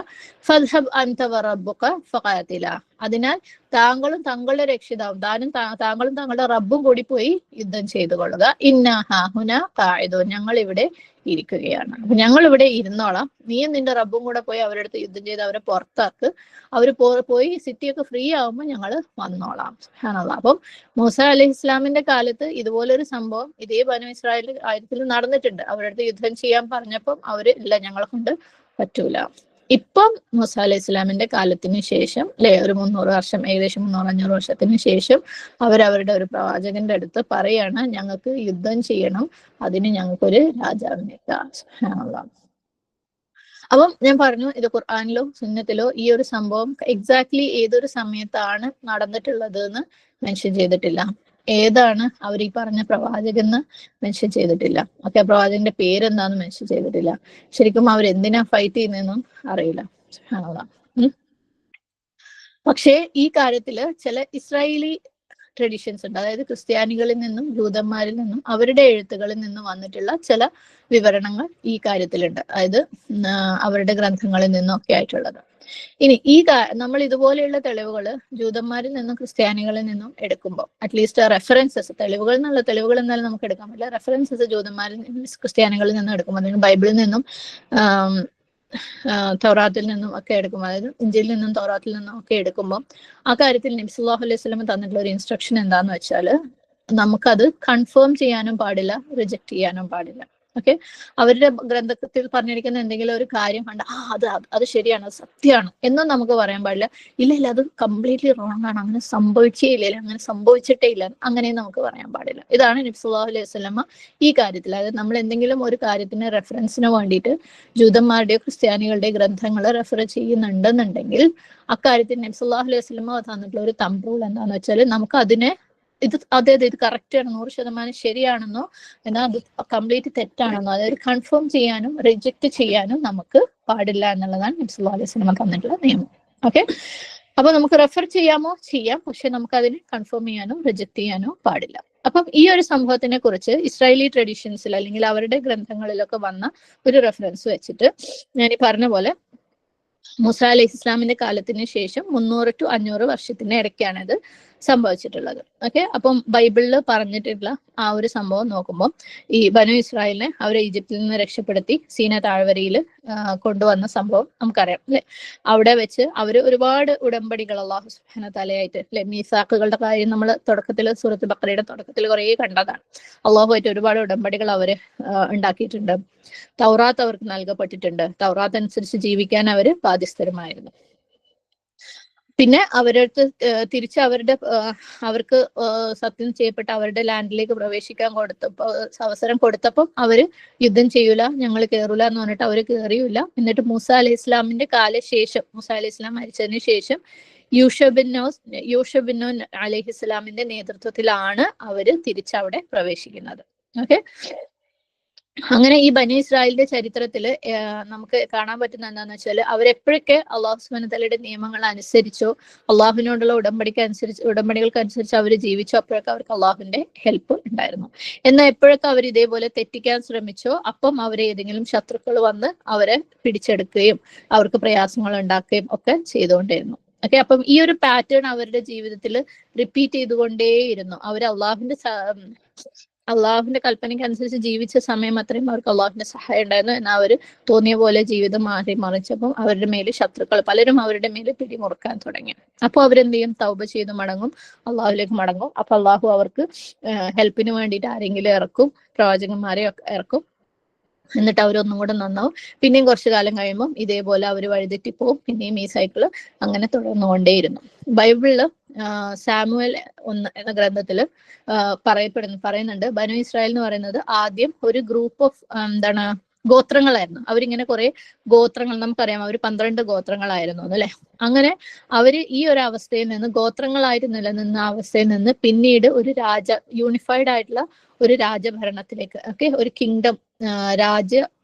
ഫദ്ഹബ് അൻത വറബ്ബുക ഫഖാതില. അതിനാൽ താങ്കളും താങ്കളുടെ രക്ഷിതാവും താങ്കളും താങ്കളുടെ റബ്ബും കൂടി പോയി യുദ്ധം ചെയ്തു കൊള്ളുക. ഇന്നാ ഹാഹുന ഖാഇദൂൻ. ഞങ്ങൾ ഇവിടെ ഇരിക്കുകയാണ്. അപ്പൊ ഞങ്ങൾ ഇവിടെ ഇരുന്നോളാം, നീയും നിന്റെ റബ്ബും കൂടെ പോയി അവരുടെ അടുത്ത് യുദ്ധം ചെയ്ത് അവരെ പുറത്താക്ക്. അവർ പോയി സിറ്റിയൊക്കെ ഫ്രീ ആവുമ്പോൾ ഞങ്ങൾ വന്നോളാം. സുബ്ഹാനല്ലാഹ്. അപ്പം മൂസ അലൈഹി ഇസ്ലാമിന്റെ കാലത്ത് ഇതുപോലൊരു സംഭവം ഇതേ ബനു ഇസ്രായേൽ കാര്യത്തിൽ നടന്നിട്ടുണ്ട്. അവരുടെ അടുത്ത് യുദ്ധം ചെയ്യാൻ പറഞ്ഞപ്പം അവര് ഇല്ല, ഞങ്ങളെ കൊണ്ട് പറ്റൂല. ഇപ്പം മൂസ അലൈഹി ഇസ്ലാമിന്റെ കാലത്തിന് ശേഷം ഒരു 300 വർഷം, ഏകദേശം 300-500 വർഷത്തിന് ശേഷം അവരവരുടെ ഒരു പ്രവാചകന്റെ അടുത്ത് പറയാണ്, ഞങ്ങൾക്ക് യുദ്ധം ചെയ്യണം, അതിന് ഞങ്ങൾക്കൊരു രാജാവിനെ. സുബ്ഹാനല്ലാഹ്. അപ്പം ഞാൻ പറഞ്ഞു, ഇത് ഖുർആനിലോ സുന്നത്തിലോ ഈ ഒരു സംഭവം എക്സാക്ട്ലി ഏതൊരു സമയത്താണ് നടന്നിട്ടുള്ളത് എന്ന് മെൻഷൻ ചെയ്തിട്ടില്ല. ഏതാണ് അവർ ഈ പറഞ്ഞ പ്രവാചകന്ന് മെൻഷൻ ചെയ്തിട്ടില്ല. ഓക്കെ, പ്രവാചകന്റെ പേരെന്താന്ന് മെൻഷൻ ചെയ്തിട്ടില്ല. ശരിക്കും അവരെന്തിനാ ഫൈറ്റ് ചെയ്യുന്നതെന്നും അറിയില്ല. സുബ്ഹാനല്ലാഹ്. പക്ഷേ ഈ കാര്യത്തില് ചില ഇസ്രായേലി ട്രഡീഷൻസ് ഉണ്ട്. അതായത് ക്രിസ്ത്യാനികളിൽ നിന്നും ജൂതന്മാരിൽ നിന്നും അവരുടെ എഴുത്തുകളിൽ നിന്നും വന്നിട്ടുള്ള ചില വിവരണങ്ങൾ ഈ കാര്യത്തിലുണ്ട്. അതായത് അവരുടെ ഗ്രന്ഥങ്ങളിൽ നിന്നും ഒക്കെ ആയിട്ടുള്ളത്. ഇനി നമ്മൾ ഇതുപോലെയുള്ള തെളിവുകൾ ജൂതന്മാരിൽ നിന്നും ക്രിസ്ത്യാനികളിൽ നിന്നും എടുക്കുമ്പോൾ അറ്റ്ലീസ്റ്റ് റെഫറൻസസ്, തെളിവുകൾ എന്നാലും നമുക്ക് എടുക്കാൻ പറ്റില്ല. റെഫറൻസസ് ജൂതന്മാരിൽ നിന്നും ക്രിസ്ത്യാനികളിൽ നിന്നും എടുക്കുമ്പോൾ, അല്ലെങ്കിൽ ബൈബിളിൽ നിന്നും തൗറാത്തിൽ നിന്നും ഒക്കെ എടുക്കുമ്പോൾ, അതായത് ഇഞ്ചിയിൽ നിന്നും തൗറാത്തിൽ നിന്നും ഒക്കെ എടുക്കുമ്പോൾ ആ കാര്യത്തിൽ നബി സല്ലല്ലാഹു അലൈഹി വസല്ലം തന്നിട്ടുള്ള ഒരു ഇൻസ്ട്രക്ഷൻ എന്താന്ന് വെച്ചാൽ, നമുക്കത് കൺഫേം ചെയ്യാനും പാടില്ല, റിജക്ട് ചെയ്യാനും പാടില്ല. ഓക്കെ, അവരുടെ ഗ്രന്ഥത്തിൽ പറഞ്ഞിരിക്കുന്ന എന്തെങ്കിലും ഒരു കാര്യം കണ്ട അത് ശരിയാണ്, അത് സത്യമാണ് എന്നും നമുക്ക് പറയാൻ പാടില്ല. ഇല്ല അത് കംപ്ലീറ്റ്ലി റോങ് ആണ്, അങ്ങനെ സംഭവിച്ചേ ഇല്ല, അങ്ങനെ സംഭവിച്ചിട്ടേ ഇല്ല, അങ്ങനെയും നമുക്ക് പറയാൻ പാടില്ല. ഇതാണ് നബി സല്ലല്ലാഹു അലൈഹി വസല്ലം ഈ കാര്യത്തിൽ. അതായത് നമ്മൾ എന്തെങ്കിലും ഒരു കാര്യത്തിന് റെഫറൻസിന് വേണ്ടിയിട്ട് ജൂതന്മാരുടെയോ ക്രിസ്ത്യാനികളുടെ ഗ്രന്ഥങ്ങൾ റെഫർ ചെയ്യുന്നുണ്ടെന്നുണ്ടെങ്കിൽ അക്കാര്യത്തിൽ നബി സല്ലല്ലാഹു അലൈഹി വസല്ലം തന്നിട്ടുള്ള ഒരു തംബ് റൂൾ എന്താണെന്ന് വെച്ചാൽ, നമുക്ക് അതിനെ ഇത് കറക്റ്റ് ആണ്, 100% ശരിയാണെന്നോ എന്നാൽ അത് കംപ്ലീറ്റ് തെറ്റാണെന്നോ അതായത് കൺഫേം ചെയ്യാനും റിജക്ട് ചെയ്യാനും നമുക്ക് പാടില്ല എന്നുള്ളതാണ് നബി സല്ലല്ലാഹു അലൈഹി വസല്ലം തന്നിട്ടുള്ള നിയമം. ഓക്കെ, അപ്പൊ നമുക്ക് റെഫർ ചെയ്യാം, പക്ഷെ നമുക്ക് അതിനെ കൺഫേം ചെയ്യാനോ റിജക്ട് ചെയ്യാനോ പാടില്ല. അപ്പം ഈ ഒരു സംഭവത്തിനെ കുറിച്ച് ഇസ്രായേലി ട്രഡീഷൻസിൽ അല്ലെങ്കിൽ അവരുടെ ഗ്രന്ഥങ്ങളിലൊക്കെ വന്ന ഒരു റെഫറൻസ് വെച്ചിട്ട് ഞാൻ ഈ പറഞ്ഞ പോലെ മൂസ അലൈഹി ഇസ്ലാമിന്റെ കാലത്തിന് ശേഷം 300 to 500 വർഷത്തിന് ഇടയ്ക്കാണ് ഇത് സംഭവിച്ചിട്ടുള്ളത്. ഓക്കെ, അപ്പം ബൈബിളിൽ പറഞ്ഞിട്ടുള്ള ആ ഒരു സംഭവം നോക്കുമ്പോൾ ഈ ബനു ഇസ്രായേലിനെ അവരെ ഈജിപ്തിൽ നിന്ന് രക്ഷപ്പെടുത്തി സീന താഴ്വരയിൽ കൊണ്ടുവന്ന സംഭവം നമുക്കറിയാം അല്ലെ. അവിടെ വെച്ച് അവര് ഒരുപാട് ഉടമ്പടികൾ അല്ലാഹു സുബ്ഹാനഹു തആലയായിട്ട് അല്ലെ, മീസാക്കുകളുടെ കാര്യം നമ്മൾ തുടക്കത്തിൽ സൂറത്ത് ബഖറയുടെ തുടക്കത്തിൽ കുറേ കണ്ടതാണ്. അള്ളാഹുമായിട്ട് ഒരുപാട് ഉടമ്പടികൾ അവര് ഉണ്ടാക്കിയിട്ടുണ്ട്. തൗറാത്ത് അവർക്ക് നൽകപ്പെട്ടിട്ടുണ്ട്. തൗറാത്ത് അനുസരിച്ച് ജീവിക്കാൻ അവര് ബാധ്യസ്ഥരുമായിരുന്നു. പിന്നെ അവരടുത്ത് തിരിച്ച് അവർക്ക് സത്യം ചെയ്യപ്പെട്ട അവരുടെ ലാൻഡിലേക്ക് പ്രവേശിക്കാൻ അവസരം കൊടുത്തപ്പം അവര് യുദ്ധം ചെയ്യൂല, ഞങ്ങൾ കയറൂല എന്ന് പറഞ്ഞിട്ട് അവര് കയറിയില്ല. എന്നിട്ട് മൂസ അലൈഹി ഇസ്ലാമിന്റെ കാലശേഷം, മൂസ അലൈഹി ഇസ്ലാം മരിച്ചതിന് ശേഷം യൂഷ ബിൻ നൂൻ അലൈഹി ഇസ്ലാമിന്റെ നേതൃത്വത്തിലാണ് അവര് തിരിച്ചവിടെ പ്രവേശിക്കുന്നത്. ഓക്കെ, അങ്ങനെ ഈ ബനി ഇസ്രായേലിന്റെ ചരിത്രത്തിൽ നമുക്ക് കാണാൻ പറ്റുന്ന എന്താന്ന് വെച്ചാൽ അവരെപ്പോഴൊക്കെ അള്ളാഹു സുബ്ഹാനഹു വതആലയുടെ നിയമങ്ങൾ അനുസരിച്ചോ അള്ളാഹുവിനോടുള്ള ഉടമ്പടികൾക്ക് അനുസരിച്ച് അവർ ജീവിച്ചോ അപ്പോഴൊക്കെ അവർക്ക് അള്ളാഹുവിന്റെ ഹെൽപ്പ് ഉണ്ടായിരുന്നു. എന്നാൽ എപ്പോഴൊക്കെ അവർ ഇതേപോലെ തെറ്റിക്കാൻ ശ്രമിച്ചോ അപ്പം അവരെ ഏതെങ്കിലും ശത്രുക്കൾ വന്ന് അവരെ പിടിച്ചെടുക്കുകയും അവർക്ക് പ്രയാസങ്ങൾ ഉണ്ടാക്കുകയും ഒക്കെ ചെയ്തുകൊണ്ടിരുന്നു. ഓക്കെ, അപ്പം ഈ ഒരു പാറ്റേൺ അവരുടെ ജീവിതത്തിൽ റിപ്പീറ്റ് ചെയ്തുകൊണ്ടേയിരുന്നു. അവർ അള്ളാഹുവിന്റെ കൽപ്പനയ്ക്ക് അനുസരിച്ച് ജീവിച്ച സമയം അത്രയും അവർക്ക് അള്ളാഹുവിന്റെ സഹായം ഉണ്ടായിരുന്നു. എന്നാൽ അവർ തോന്നിയ പോലെ ജീവിതം മാറി മറിച്ചപ്പം അവരുടെ മേല് ശത്രുക്കൾ പലരും അവരുടെ മേല് പിടിമുറുക്കാൻ തുടങ്ങി. അപ്പോൾ അവരെന്ത് ചെയ്യും? തൗബ ചെയ്ത് മടങ്ങും, അള്ളാഹുലേക്ക് മടങ്ങും. അപ്പൊ അള്ളാഹു അവർക്ക് ഹെൽപ്പിന് വേണ്ടിയിട്ട് ആരെങ്കിലും ഇറക്കും, പ്രവാചകന്മാരെ ഇറക്കും. എന്നിട്ട് അവരൊന്നും കൂടെ നന്നാവും. പിന്നെയും കുറച്ചു കാലം കഴിയുമ്പോൾ ഇതേപോലെ അവർ വഴിതെറ്റിപ്പോവും. പിന്നെയും ഈ സൈക്കിള് അങ്ങനെ തുടർന്നുകൊണ്ടേയിരുന്നു. ബൈബിളില് സാമുവേൽ 1 എന്ന ഗ്രന്ഥത്തില് പറയുന്നുണ്ട്, ബനു ഇസ്രായേൽ എന്ന് പറയുന്നത് ആദ്യം ഒരു ഗ്രൂപ്പ് ഓഫ് ഗോത്രങ്ങളായിരുന്നു. അവരിങ്ങനെ കുറെ ഗോത്രങ്ങൾ, നമുക്കറിയാം അവർ 12 ഗോത്രങ്ങളായിരുന്നു അല്ലെ. അങ്ങനെ അവര് ഈ ഒരു അവസ്ഥയിൽ നിന്ന്, ഗോത്രങ്ങളായിട്ട് നിലനിന്ന അവസ്ഥയിൽ നിന്ന് പിന്നീട് ഒരു യൂണിഫൈഡ് ആയിട്ടുള്ള ഒരു രാജഭരണത്തിലേക്ക്, ഓക്കെ, ഒരു കിങ്ഡം,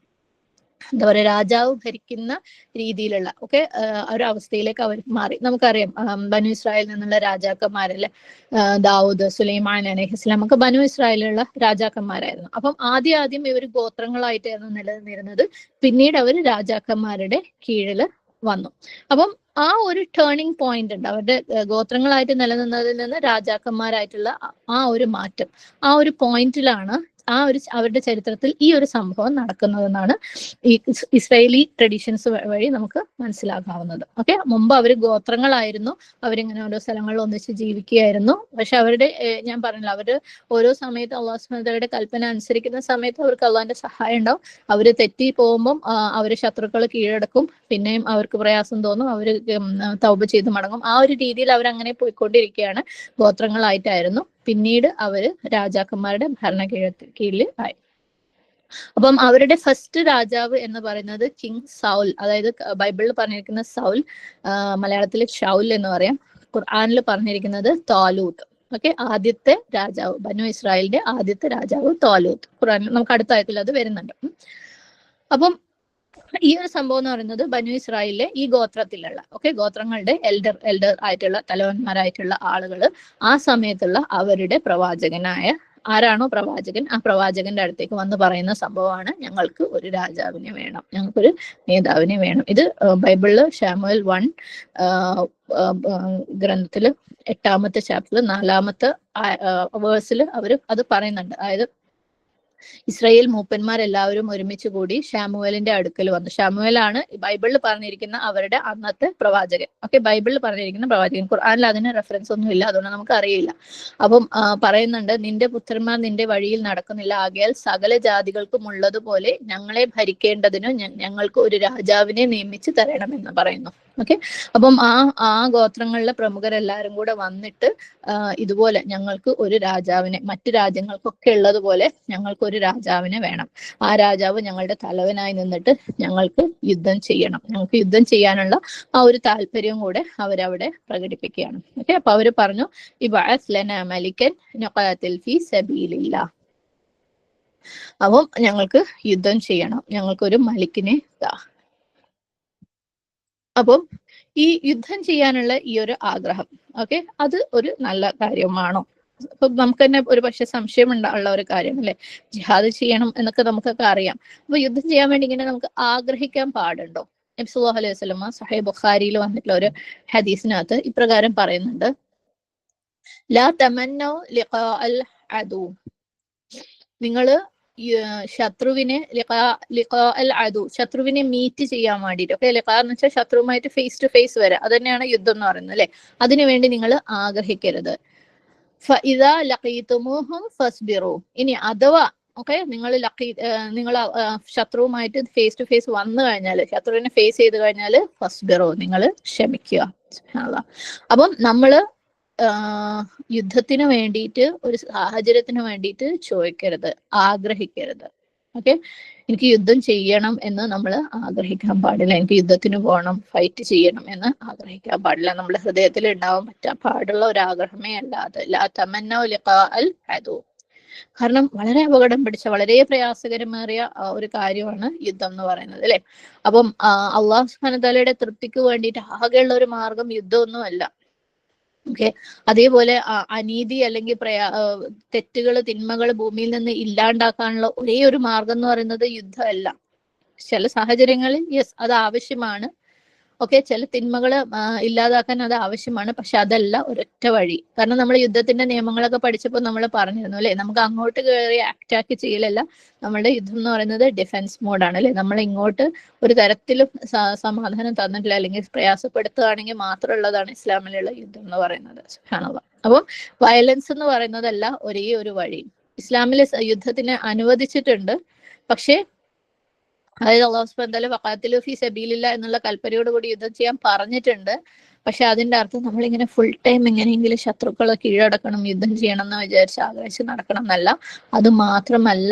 രാജാവ് ഭരിക്കുന്ന രീതിയിലുള്ള ഒരു അവസ്ഥയിലേക്ക് അവർ മാറി. നമുക്കറിയാം ബനു ഇസ്രായേലിൽ നിന്നുള്ള രാജാക്കന്മാരല്ലേ, ദാവൂദ്, സുലൈമാൻ അലൈഹിസ്സലാം ഒക്കെ ബനു ഇസ്രായേലിലുള്ള രാജാക്കന്മാരായിരുന്നു. അപ്പം ആദ്യം ഇവർ ഗോത്രങ്ങളായിട്ടായിരുന്നു നിലനിന്നിരുന്നത്. പിന്നീട് അവർ രാജാക്കന്മാരുടെ കീഴിൽ വന്നു. അപ്പം ആ ഒരു ടേണിംഗ് പോയിന്റ് ഉണ്ട്. അവരുടെ ഗോത്രങ്ങളായിട്ട് നിലനിന്നതിൽ നിന്ന് രാജാക്കന്മാരായിട്ടുള്ള ആ ഒരു മാറ്റം, ആ ഒരു പോയിന്റിലാണ് അവരുടെ ചരിത്രത്തിൽ ഈ ഒരു സംഭവം നടക്കുന്നതെന്നാണ് ഈ ഇസ്രായേലി ട്രഡീഷൻസ് വഴി നമുക്ക് മനസ്സിലാക്കാവുന്നത്. ഓക്കെ, മുമ്പ് അവർ ഗോത്രങ്ങളായിരുന്നു, അവരിങ്ങനെ ഓരോ സ്ഥലങ്ങളിൽ ഒന്നിച്ച് ജീവിക്കുകയായിരുന്നു. പക്ഷെ അവരുടെ, ഞാൻ പറഞ്ഞില്ല, അവര് ഓരോ സമയത്ത് അള്ളാഹു സുബ്ഹാനഹു വതആലയുടെ കൽപ്പന അനുസരിക്കുന്ന സമയത്ത് അവർക്ക് അള്ളാഹിന്റെ സഹായം ഉണ്ടാവും. അവര് തെറ്റി പോകുമ്പം അവര് ശത്രുക്കൾ കീഴടക്കും, പിന്നെയും അവർക്ക് പ്രയാസം തോന്നും, അവര് തൗബ ചെയ്ത് മടങ്ങും. ആ ഒരു രീതിയിൽ അവരങ്ങനെ പോയിക്കൊണ്ടിരിക്കുകയാണ്. ഗോത്രങ്ങളായിട്ടായിരുന്നു, പിന്നീട് അവര് രാജാക്കന്മാരുടെ കീഴിൽ ആയി. അപ്പം അവരുടെ ഫസ്റ്റ് രാജാവ് എന്ന് പറയുന്നത് കിങ് സൗൽ, അതായത് ബൈബിളിൽ പറഞ്ഞിരിക്കുന്ന സൗൽ, മലയാളത്തിൽ ഷൗൽ എന്ന് പറയാം, ഖുർആനിൽ പറഞ്ഞിരിക്കുന്നത് താലൂത്ത്. ഓക്കെ, ആദ്യത്തെ രാജാവ്, ബനു ഇസ്രായേലിന്റെ ആദ്യത്തെ രാജാവ് താലൂത്ത്. ഖുർആനിൽ നമുക്ക് അടുത്ത ആയത്തിൽ അത് വരുന്നുണ്ട്. അപ്പം ഈ ഒരു സംഭവം എന്ന് പറയുന്നത് ബനു ഇസ്രായേലിലെ ഈ ഗോത്രത്തിലുള്ള ഗോത്രങ്ങളുടെ എൽഡർ ആയിട്ടുള്ള തലവന്മാരായിട്ടുള്ള ആളുകൾ ആ സമയത്തുള്ള അവരുടെ പ്രവാചകനായ ആരാണോ പ്രവാചകൻ, ആ പ്രവാചകന്റെ അടുത്തേക്ക് വന്ന് പറയുന്ന സംഭവമാണ്, ഞങ്ങൾക്ക് ഒരു രാജാവിനെ വേണം, ഞങ്ങൾക്കൊരു നേതാവിനെ വേണം. ഇത് ബൈബിളില് ശമൂവേൽ 1 ഗ്രന്ഥത്തില് 8ാമത്തെ ചാപ്റ്ററിൽ 4ാമത്തെ വേഴ്സിൽ അവർ അത് പറയുന്നുണ്ട്. അതായത് ഇസ്രായേൽ മൂപ്പന്മാരെല്ലാവരും ഒരുമിച്ച് കൂടി ശമൂവേലിന്റെ അടുക്കൽ വന്നു. ശമൂവേലാണ് ബൈബിളിൽ പറഞ്ഞിരിക്കുന്ന അവരുടെ അന്നത്തെ പ്രവാചകൻ. ഓക്കെ, ബൈബിളിൽ പറഞ്ഞിരിക്കുന്ന പ്രവാചകൻ. ഖുർആനിൽ അതിന് റെഫറൻസ് ഒന്നും ഇല്ല, അതുകൊണ്ട് നമുക്ക് അറിയില്ല. അപ്പം പറയുന്നുണ്ട്, നിന്റെ പുത്രന്മാർ നിന്റെ വഴിയിൽ നടക്കുന്നില്ല, ആകയാൽ സകല ജാതികൾക്കും ഉള്ളതുപോലെ ഞങ്ങളെ ഭരിക്കേണ്ടതിന് ഞങ്ങൾക്ക് ഒരു രാജാവിനെ നിയമിച്ച് തരണമെന്ന് പറയുന്നു. ഓക്കെ, അപ്പം ആ ഗോത്രങ്ങളിലെ പ്രമുഖരെല്ലാരും കൂടെ വന്നിട്ട് ഇതുപോലെ ഞങ്ങൾക്ക് ഒരു രാജാവിനെ, മറ്റു രാജ്യങ്ങൾക്കൊക്കെ ഉള്ളതുപോലെ ഞങ്ങൾക്ക് ഒരു രാജാവിനെ വേണം, ആ രാജാവ് ഞങ്ങളുടെ തലവനായി നിന്നിട്ട് ഞങ്ങൾക്ക് യുദ്ധം ചെയ്യണം, ഞങ്ങൾക്ക് യുദ്ധം ചെയ്യാനുള്ള ആ ഒരു താല്പര്യം കൂടെ അവരവിടെ പ്രകടിപ്പിക്കുകയാണ്. ഓക്കെ, അപ്പൊ അവര് പറഞ്ഞു, ഇബ്അസ് ലനാ മലിക്കൻ നുഖാതിൽ ഫീ സബീലില്ലാഹ്, അപ്പം ഞങ്ങൾക്ക് യുദ്ധം ചെയ്യണം, ഞങ്ങൾക്കൊരു മലിക്കിനെ താ. അപ്പം ഈ യുദ്ധം ചെയ്യാനുള്ള ഈ ഒരു ആഗ്രഹം, ഓക്കെ, അത് ഒരു നല്ല കാര്യമാണോ? അപ്പൊ നമുക്ക് തന്നെ ഒരു പക്ഷെ സംശയം ഉള്ള ഒരു കാര്യം അല്ലെ, ജിഹാദ് ചെയ്യണം എന്നൊക്കെ നമുക്കൊക്കെ അറിയാം. അപ്പൊ യുദ്ധം ചെയ്യാൻ വേണ്ടി ഇങ്ങനെ നമുക്ക് ആഗ്രഹിക്കാൻ പാടുണ്ടോ? നബി സല്ലല്ലാഹു അലൈഹി വസല്ലം സഹീഹ് ബുഖാരിയിൽ വന്നിട്ടുള്ള ഒരു ഹദീസിനകത്ത് ഇപ്രകാരം പറയുന്നുണ്ട്, ലാ തമന്നൗ ലിഖാ അൽ അദു, നിങ്ങള് ശത്രുവിനെ ശത്രുവിനെ മീറ്റ് ചെയ്യാൻ വേണ്ടിയിട്ട്, ഓക്കെ, ലിഖാ എന്ന് വെച്ചാൽ ശത്രുവുമായിട്ട് ഫേസ് ടു ഫേസ് വരെ, അത് തന്നെയാണ് യുദ്ധം എന്ന് പറയുന്നത് അല്ലെ. അതിനുവേണ്ടി നിങ്ങൾ ആഗ്രഹിക്കരുത്. ഫഇദാ ലഖീതുമൂഹും ഫസ്ബിറു, ഇനി അഥവാ നിങ്ങൾ ശത്രുവുമായിട്ട് ഫേസ് ടു ഫേസ് വന്നു കഴിഞ്ഞാൽ, ശത്രുവിനെ ഫേസ് ചെയ്ത് കഴിഞ്ഞാൽ ഫസ്ബിറു, നിങ്ങൾ ക്ഷമിക്കുക. അപ്പം നമ്മള് യുദ്ധത്തിന് വേണ്ടിയിട്ട്, ഒരു സാഹചര്യത്തിന് വേണ്ടിയിട്ട് ചോദിക്കരുത്, ആഗ്രഹിക്കരുത്. ഓക്കെ, എനിക്ക് യുദ്ധം ചെയ്യണം എന്ന് നമ്മൾ ആഗ്രഹിക്കാൻ പാടില്ല, എനിക്ക് യുദ്ധത്തിന് പോകണം, ഫൈറ്റ് ചെയ്യണം എന്ന് ആഗ്രഹിക്കാൻ പാടില്ല. നമ്മുടെ ഹൃദയത്തിൽ ഉണ്ടാവാൻ പാടുള്ള ഒരു ആഗ്രഹമേ അല്ലാതെ ലാ തമന്നൗ ലിഖാ അൽ അദു. കാരണം വളരെ അപകടം പിടിച്ച, വളരെ പ്രയാസകരമേറിയ ഒരു കാര്യമാണ് യുദ്ധം എന്ന് പറയുന്നത്, അല്ലെ? അപ്പം അള്ളാഹു സുബ്ഹാനഹു വ തആലയുടെ തൃപ്തിക്ക് വേണ്ടിയിട്ട് ആകെയുള്ള ഒരു മാർഗം യുദ്ധമൊന്നുമല്ല. ഓക്കെ, അതേപോലെ അനീതി അല്ലെങ്കിൽ തെറ്റുകൾ, തിന്മകൾ ഭൂമിയിൽ നിന്ന് ഇല്ലാണ്ടാക്കാനുള്ള ഒരേ ഒരു മാർഗം എന്ന് പറയുന്നത് യുദ്ധമല്ല. ചില സാഹചര്യങ്ങളിൽ യെസ്, അത് ആവശ്യമാണ്. ഓക്കെ, ചില തിന്മകള് ഇല്ലാതാക്കാൻ അത് ആവശ്യമാണ്. പക്ഷെ അതല്ല ഒരൊറ്റ വഴി. കാരണം നമ്മൾ യുദ്ധത്തിന്റെ നിയമങ്ങളൊക്കെ പഠിച്ചപ്പോൾ നമ്മൾ പറഞ്ഞിരുന്നു, അല്ലെ? നമുക്ക് അങ്ങോട്ട് കയറി അറ്റാക്ക് ചെയ്യലല്ല, നമ്മുടെ യുദ്ധം എന്ന് പറയുന്നത് ഡിഫൻസ് മോഡാണ്, അല്ലെ? നമ്മൾ ഇങ്ങോട്ട് ഒരു തരത്തിലും സമാധാനം തന്നിട്ടില്ല അല്ലെങ്കിൽ പ്രയാസപ്പെടുത്തുകയാണെങ്കിൽ മാത്രമുള്ളതാണ് ഇസ്ലാമിലുള്ള യുദ്ധം എന്ന് പറയുന്നത്. സുബ്ഹാനല്ലാഹ്. അപ്പം വയലൻസ് എന്ന് പറയുന്നതല്ല ഒരേ ഒരു വഴി. ഇസ്ലാമിലെ യുദ്ധത്തിന് അനുവദിച്ചിട്ടുണ്ട്, പക്ഷേ അതായത് അള്ളാഹു സുബ്ഹാനഹു വ തആല വഖാതിലു ഫീ സബീലില്ലാ എന്നുള്ള കൽപ്പനയോട് കൂടി യുദ്ധം ചെയ്യാൻ പറഞ്ഞിട്ടുണ്ട്. പക്ഷെ അതിന്റെ അർത്ഥം നമ്മളിങ്ങനെ ഫുൾ ടൈം എങ്ങനെയെങ്കിലും ശത്രുക്കളെ കീഴടക്കണം, യുദ്ധം ചെയ്യണം എന്ന് വിചാരിച്ച് ആഗ്രഹിച്ച് നടക്കണം എന്നല്ല. അത് മാത്രമല്ല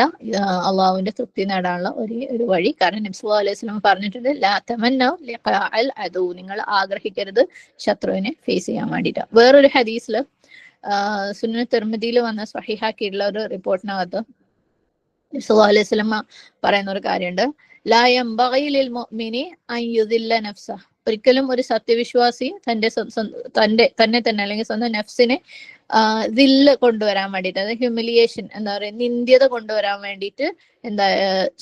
അള്ളാഹുവിന്റെ തൃപ്തി നേടാനുള്ള ഒരേ ഒരു വഴി. കാരണം നബി സല്ലല്ലാഹു അലൈഹി വസല്ലം പറഞ്ഞിട്ടുണ്ട്, ലാ തമന്നൗ ലിഖാഅൽ അദു, നിങ്ങൾ ആഗ്രഹിക്കരുത് ശത്രുവിനെ ഫേസ് ചെയ്യാൻ വേണ്ടിയിട്ട്. വേറൊരു ഹദീസില് സുനൻ തിർമിദിയിൽ വന്ന സ്വഹീഹാക്കിയിട്ടുള്ള ഒരു റിപ്പോർട്ടിനകത്ത് നബി സല്ലല്ലാഹു അലൈഹി വസല്ലം പറയുന്ന ഒരു കാര്യമുണ്ട്, ലാ യംബഗി ലിൽ മുഅ്മിനി അൻ യുദില്ല നഫ്സഹു, ഒരിക്കലും ഒരു സത്യവിശ്വാസി തന്നെ അല്ലെങ്കിൽ സ്വന്തം നഫ്സിനെ ദില്ല് കൊണ്ടുവരാൻ വേണ്ടിയിട്ട്, അതായത് ഹ്യൂമിലിയേഷൻ, എന്താ പറയുക, നിന്ദ്യത കൊണ്ടുവരാൻ വേണ്ടിയിട്ട്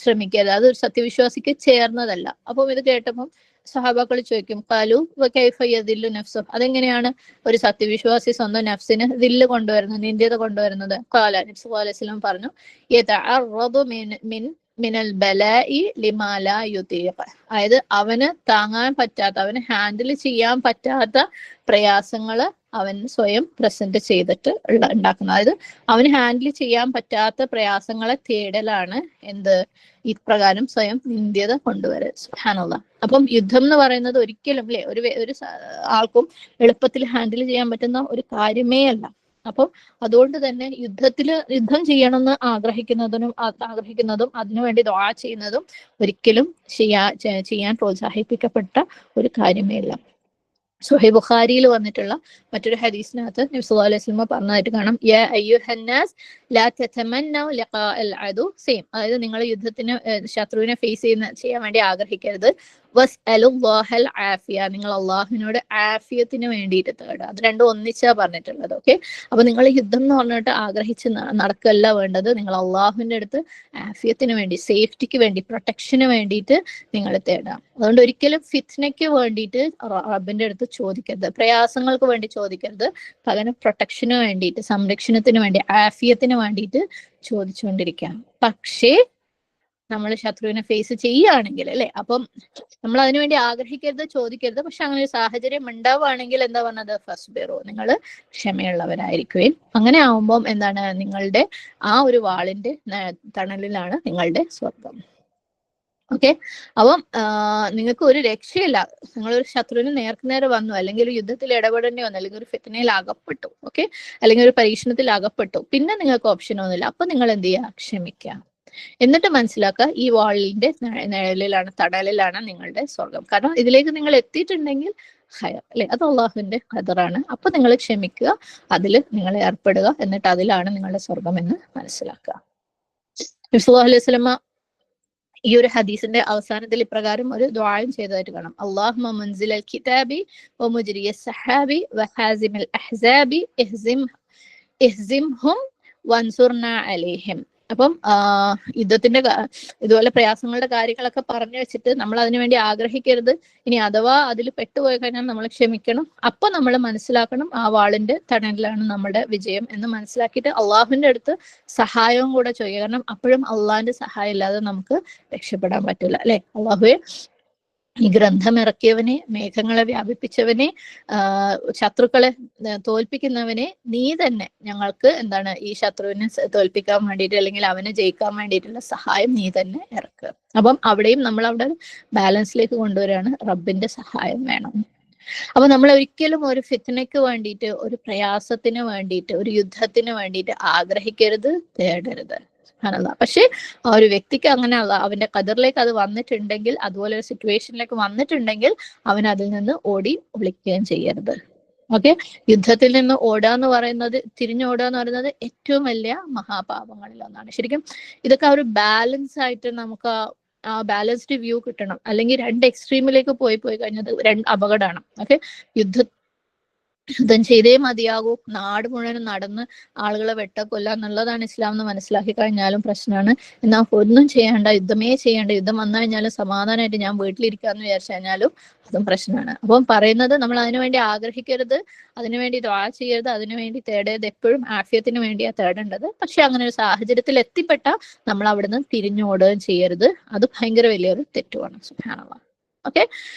ശ്രമിക്കരുത്. അത് ഒരു സത്യവിശ്വാസിക്ക് ചേർന്നതല്ല. അപ്പം ഇത് കേട്ടപ്പം സഹാബാക്കൾ ചോദിക്കും, ഖാലു വകൈഫ യദില്ലു നഫ്സഹു, അതെങ്ങനെയാണ് ഒരു സത്യവിശ്വാസി സ്വന്തം നഫ്സിന് ദില്ല് കൊണ്ടുവരുന്നത്, നിന്ദ്യത കൊണ്ടുവരുന്നത്? ഖാല, നബി സല്ലല്ലാഹു അലൈഹി വസല്ലം പറഞ്ഞു, യതഅറദു മിനൽ ബലാഇ ലിമാ ലാ യുതീഖ്, അതായത് അവന് താങ്ങാൻ പറ്റാത്ത, അവന് ഹാൻഡിൽ ചെയ്യാൻ പറ്റാത്ത പ്രയാസങ്ങള് അവൻ സ്വയം പ്രസന്റ് ചെയ്തിട്ട് ഉണ്ടാക്കുന്നത്. അതായത് അവന് ഹാൻഡിൽ ചെയ്യാൻ പറ്റാത്ത പ്രയാസങ്ങളെ തേടലാണ് എന്ത്, ഇപ്രകാരം സ്വയം നിന്ദ്യത കൊണ്ടുവരുക. സുബ്ഹാനല്ലാഹ്. അപ്പം യുദ്ധം എന്ന് പറയുന്നത് ഒരിക്കലും, അല്ലെ, ഒരു ആൾക്കും എളുപ്പത്തിൽ ഹാൻഡിൽ ചെയ്യാൻ പറ്റുന്ന ഒരു കാര്യമേ അല്ല. അപ്പം അതുകൊണ്ട് തന്നെ യുദ്ധം ചെയ്യണമെന്ന് ആഗ്രഹിക്കുന്നതും അതിനുവേണ്ടി ദുആ ചെയ്യുന്നതും ഒരിക്കലും ചെയ്യാൻ പ്രോത്സാഹിപ്പിക്കപ്പെട്ട ഒരു കാര്യമേ അല്ല. സുഹൈഹ് ബുഖാരിയിൽ വന്നിട്ടുള്ള മറ്റൊരു ഹദീസിനകത്ത് നബി സല്ലല്ലാഹു അലൈഹി വസല്ലം പറഞ്ഞതായിട്ട് കാണാം, യാ അയ്യുഹന്നാസ് ലാ തതമന്നൗ ലിഖാഅൽ അദു, സെയിം, അതായത് നിങ്ങൾ യുദ്ധത്തിന് ശത്രുവിനെ ചെയ്യാൻ വേണ്ടി ആഗ്രഹിക്കരുത്. വസ്അലുല്ലാഹൽ ആഫിയ, നിങ്ങൾ അള്ളാഹുവിനോട് ആഫിയത്തിന് വേണ്ടിയിട്ട് തേടുക. അത് രണ്ടും ഒന്നിച്ചാ പറഞ്ഞിട്ടുള്ളത്. ഓക്കെ, അപ്പൊ നിങ്ങൾ യുദ്ധം എന്ന് പറഞ്ഞിട്ട് ആഗ്രഹിച്ച് നടക്കല്ല വേണ്ടത്. നിങ്ങൾ അള്ളാഹുവിന്റെ അടുത്ത് ആഫിയത്തിന് വേണ്ടി, സേഫ്റ്റിക്ക് വേണ്ടി, പ്രൊട്ടക്ഷന് വേണ്ടിയിട്ട് നിങ്ങൾ തേടുക. അതുകൊണ്ട് ഒരിക്കലും ഫിത്നയ്ക്ക് വേണ്ടിയിട്ട് റബ്ബിന്റെ അടുത്ത് ചോദിക്കരുത്, പ്രയാസങ്ങൾക്ക് വേണ്ടി ചോദിക്കരുത്. പകരം പ്രൊട്ടക്ഷന് വേണ്ടിയിട്ട്, സംരക്ഷണത്തിന് വേണ്ടി, ആഫിയത്തിന് വേണ്ടിയിട്ട് ചോദിച്ചുകൊണ്ടിരിക്കാം. പക്ഷേ നമ്മൾ ശത്രുവിനെ ഫേസ് ചെയ്യുകയാണെങ്കിൽ, അല്ലെ, അപ്പം നമ്മൾ അതിനുവേണ്ടി ആഗ്രഹിക്കരുത്, ചോദിക്കരുത്. പക്ഷെ അങ്ങനെ ഒരു സാഹചര്യം ഉണ്ടാവുകയാണെങ്കിൽ എന്താ പറഞ്ഞത്, ഫസ്ബിറു, നിങ്ങൾ ക്ഷമയുള്ളവരായിരിക്കുകയും, അങ്ങനെ ആവുമ്പം എന്താണ്, നിങ്ങളുടെ ആ ഒരു വാളിന്റെ തണലിലാണ് നിങ്ങളുടെ സ്വർഗം. ഓക്കെ, അപ്പം നിങ്ങൾക്ക് ഒരു രക്ഷയില്ല. നിങ്ങളൊരു ശത്രുവിന് നേർക്കുനേരെ വന്നു, അല്ലെങ്കിൽ ഒരു യുദ്ധത്തിൽ ഇടപെടേണ്ടി വന്നു, അല്ലെങ്കിൽ ഒരു ഫിത്നയിൽ അകപ്പെട്ടു, ഓക്കെ, അല്ലെങ്കിൽ ഒരു പരീക്ഷണത്തിൽ അകപ്പെട്ടു, പിന്നെ നിങ്ങൾക്ക് ഓപ്ഷൻ ഒന്നുമില്ല. അപ്പൊ നിങ്ങൾ എന്ത് ചെയ്യുക, ക്ഷമിക്കുക. എന്നിട്ട് മനസ്സിലാക്കുക, ഈ വാളിന്റെ നിഴലിലാണ്, തണലിലാണ് നിങ്ങളുടെ സ്വർഗം. കാരണം ഇതിലേക്ക് നിങ്ങൾ എത്തിയിട്ടുണ്ടെങ്കിൽ ഹയർ, അല്ലെ, അത് അള്ളാഹുവിന്റെ ഖദറാണ്. അപ്പൊ നിങ്ങൾ ക്ഷമിക്കുക, അതിൽ നിങ്ങൾ ഏർപ്പെടുക, എന്നിട്ട് അതിലാണ് നിങ്ങളുടെ സ്വർഗം എന്ന് മനസ്സിലാക്കുക. നബി സല്ലല്ലാഹു അലൈഹി വസല്ലം ഈ ഒരു ഹദീസിന്റെ അവസാനത്തിൽ ഇപ്രകാരം ഒരു ദുആയും ചെയ്തതായിട്ട് കാണാം, അല്ലാഹുമ്മ മുൻസിലൽ കിതാബി വമുജ്രിയസ് സഹാബി വഹാസിമൽ അഹ്സാബി ഇഹ്സിംഹും വൻസുർനാ അലൈഹിം. അപ്പം യുദ്ധത്തിന്റെ ഇതുപോലെ പ്രയാസങ്ങളുടെ കാര്യങ്ങളൊക്കെ പറഞ്ഞു വെച്ചിട്ട് നമ്മൾ അതിനുവേണ്ടി ആഗ്രഹിക്കരുത്. ഇനി അഥവാ അതിൽ പെട്ടുപോയി കഴിഞ്ഞാൽ നമ്മൾ ക്ഷമിക്കണം. അപ്പൊ നമ്മൾ മനസ്സിലാക്കണം, ആ വാളിന്റെ തണലിലാണ് നമ്മുടെ വിജയം എന്ന് മനസ്സിലാക്കിയിട്ട് അള്ളാഹുവിന്റെ അടുത്ത് സഹായവും കൂടെ ചെയ്യുക. കാരണം അപ്പോഴും അള്ളാഹിന്റെ സഹായം ഇല്ലാതെ നമുക്ക് രക്ഷപ്പെടാൻ പറ്റില്ല, അല്ലെ? അള്ളാഹുവെ, ഈ ഗ്രന്ഥം ഇറക്കിയവനെ, മേഘങ്ങളെ വ്യാപിപ്പിച്ചവനെ, ശത്രുക്കളെ തോൽപ്പിക്കുന്നവനെ, നീ തന്നെ ഞങ്ങൾക്ക് എന്താണ് ഈ ശത്രുവിനെ തോൽപ്പിക്കാൻ വേണ്ടിയിട്ട്, അല്ലെങ്കിൽ അവനെ ജയിക്കാൻ വേണ്ടിയിട്ടുള്ള സഹായം നീ തന്നെ ഇറക്കുക. അപ്പം അവിടെയും നമ്മൾ അവിടെ ബാലൻസിലേക്ക് കൊണ്ടുവരികയാണ്, റബ്ബിന്റെ സഹായം വേണം. അപ്പൊ നമ്മൾ ഒരിക്കലും ഒരു ഫിത്നയ്ക്ക് വേണ്ടിയിട്ട്, ഒരു പ്രയാസത്തിന് വേണ്ടിയിട്ട്, ഒരു യുദ്ധത്തിന് വേണ്ടിയിട്ട് ആഗ്രഹിക്കരുത്, തേടരുത്. പക്ഷെ ആ ഒരു വ്യക്തിക്ക് അങ്ങനെ അവന്റെ ഖദറിലേക്ക് അത് വന്നിട്ടുണ്ടെങ്കിൽ, അതുപോലെ ഒരു സിറ്റുവേഷനിലേക്ക് വന്നിട്ടുണ്ടെങ്കിൽ അവൻ അതിൽ നിന്ന് ഒളിക്കുകയും ചെയ്യരുത്. ഓക്കെ, യുദ്ധത്തിൽ നിന്ന് ഓടുക എന്ന് പറയുന്നത്, തിരിഞ്ഞോടുക എന്ന് പറയുന്നത് ഏറ്റവും വലിയ മഹാപാപങ്ങളിൽ ഒന്നാണ്. ശരിക്കും ഇതൊക്കെ ഒരു ബാലൻസ് ആയിട്ട് നമുക്ക് ആ ബാലൻസ്ഡ് വ്യൂ കിട്ടണം. അല്ലെങ്കിൽ രണ്ട് എക്സ്ട്രീമിലേക്ക് പോയി കഴിഞ്ഞത് രണ്ട് അപകടമാണ്. ഓക്കെ, യുദ്ധം ചെയ്തേ മതിയാകൂ, നാട് മുഴുവനും നടന്ന് ആളുകളെ വെട്ടക്കൊല്ല എന്നുള്ളതാണ് ഇസ്ലാം എന്ന് മനസ്സിലാക്കി കഴിഞ്ഞാലും പ്രശ്നമാണ്. എന്നാൽ ഒന്നും ചെയ്യേണ്ട, യുദ്ധമേ ചെയ്യേണ്ട, യുദ്ധം വന്നു കഴിഞ്ഞാലും സമാധാനമായിട്ട് ഞാൻ വീട്ടിലിരിക്കാന്ന് വിചാരിച്ചു കഴിഞ്ഞാലും അതും പ്രശ്നമാണ്. അപ്പം പറയുന്നത് നമ്മൾ അതിനുവേണ്ടി ആഗ്രഹിക്കരുത്, അതിനുവേണ്ടി ദുആ ചെയ്യരുത്, അതിനുവേണ്ടി തേടരുത്. എപ്പോഴും ആഫിയത്തിന് വേണ്ടിയാ തേടേണ്ടത്. പക്ഷെ അങ്ങനെ ഒരു സാഹചര്യത്തിൽ എത്തിപ്പെട്ട നമ്മൾ അവിടുന്ന് തിരിഞ്ഞോടുകയും ചെയ്യരുത്. അത് ഭയങ്കര വലിയൊരു തെറ്റുമാണ്. സുബ്ഹാനല്ലാഹ്. ഓക്കെ,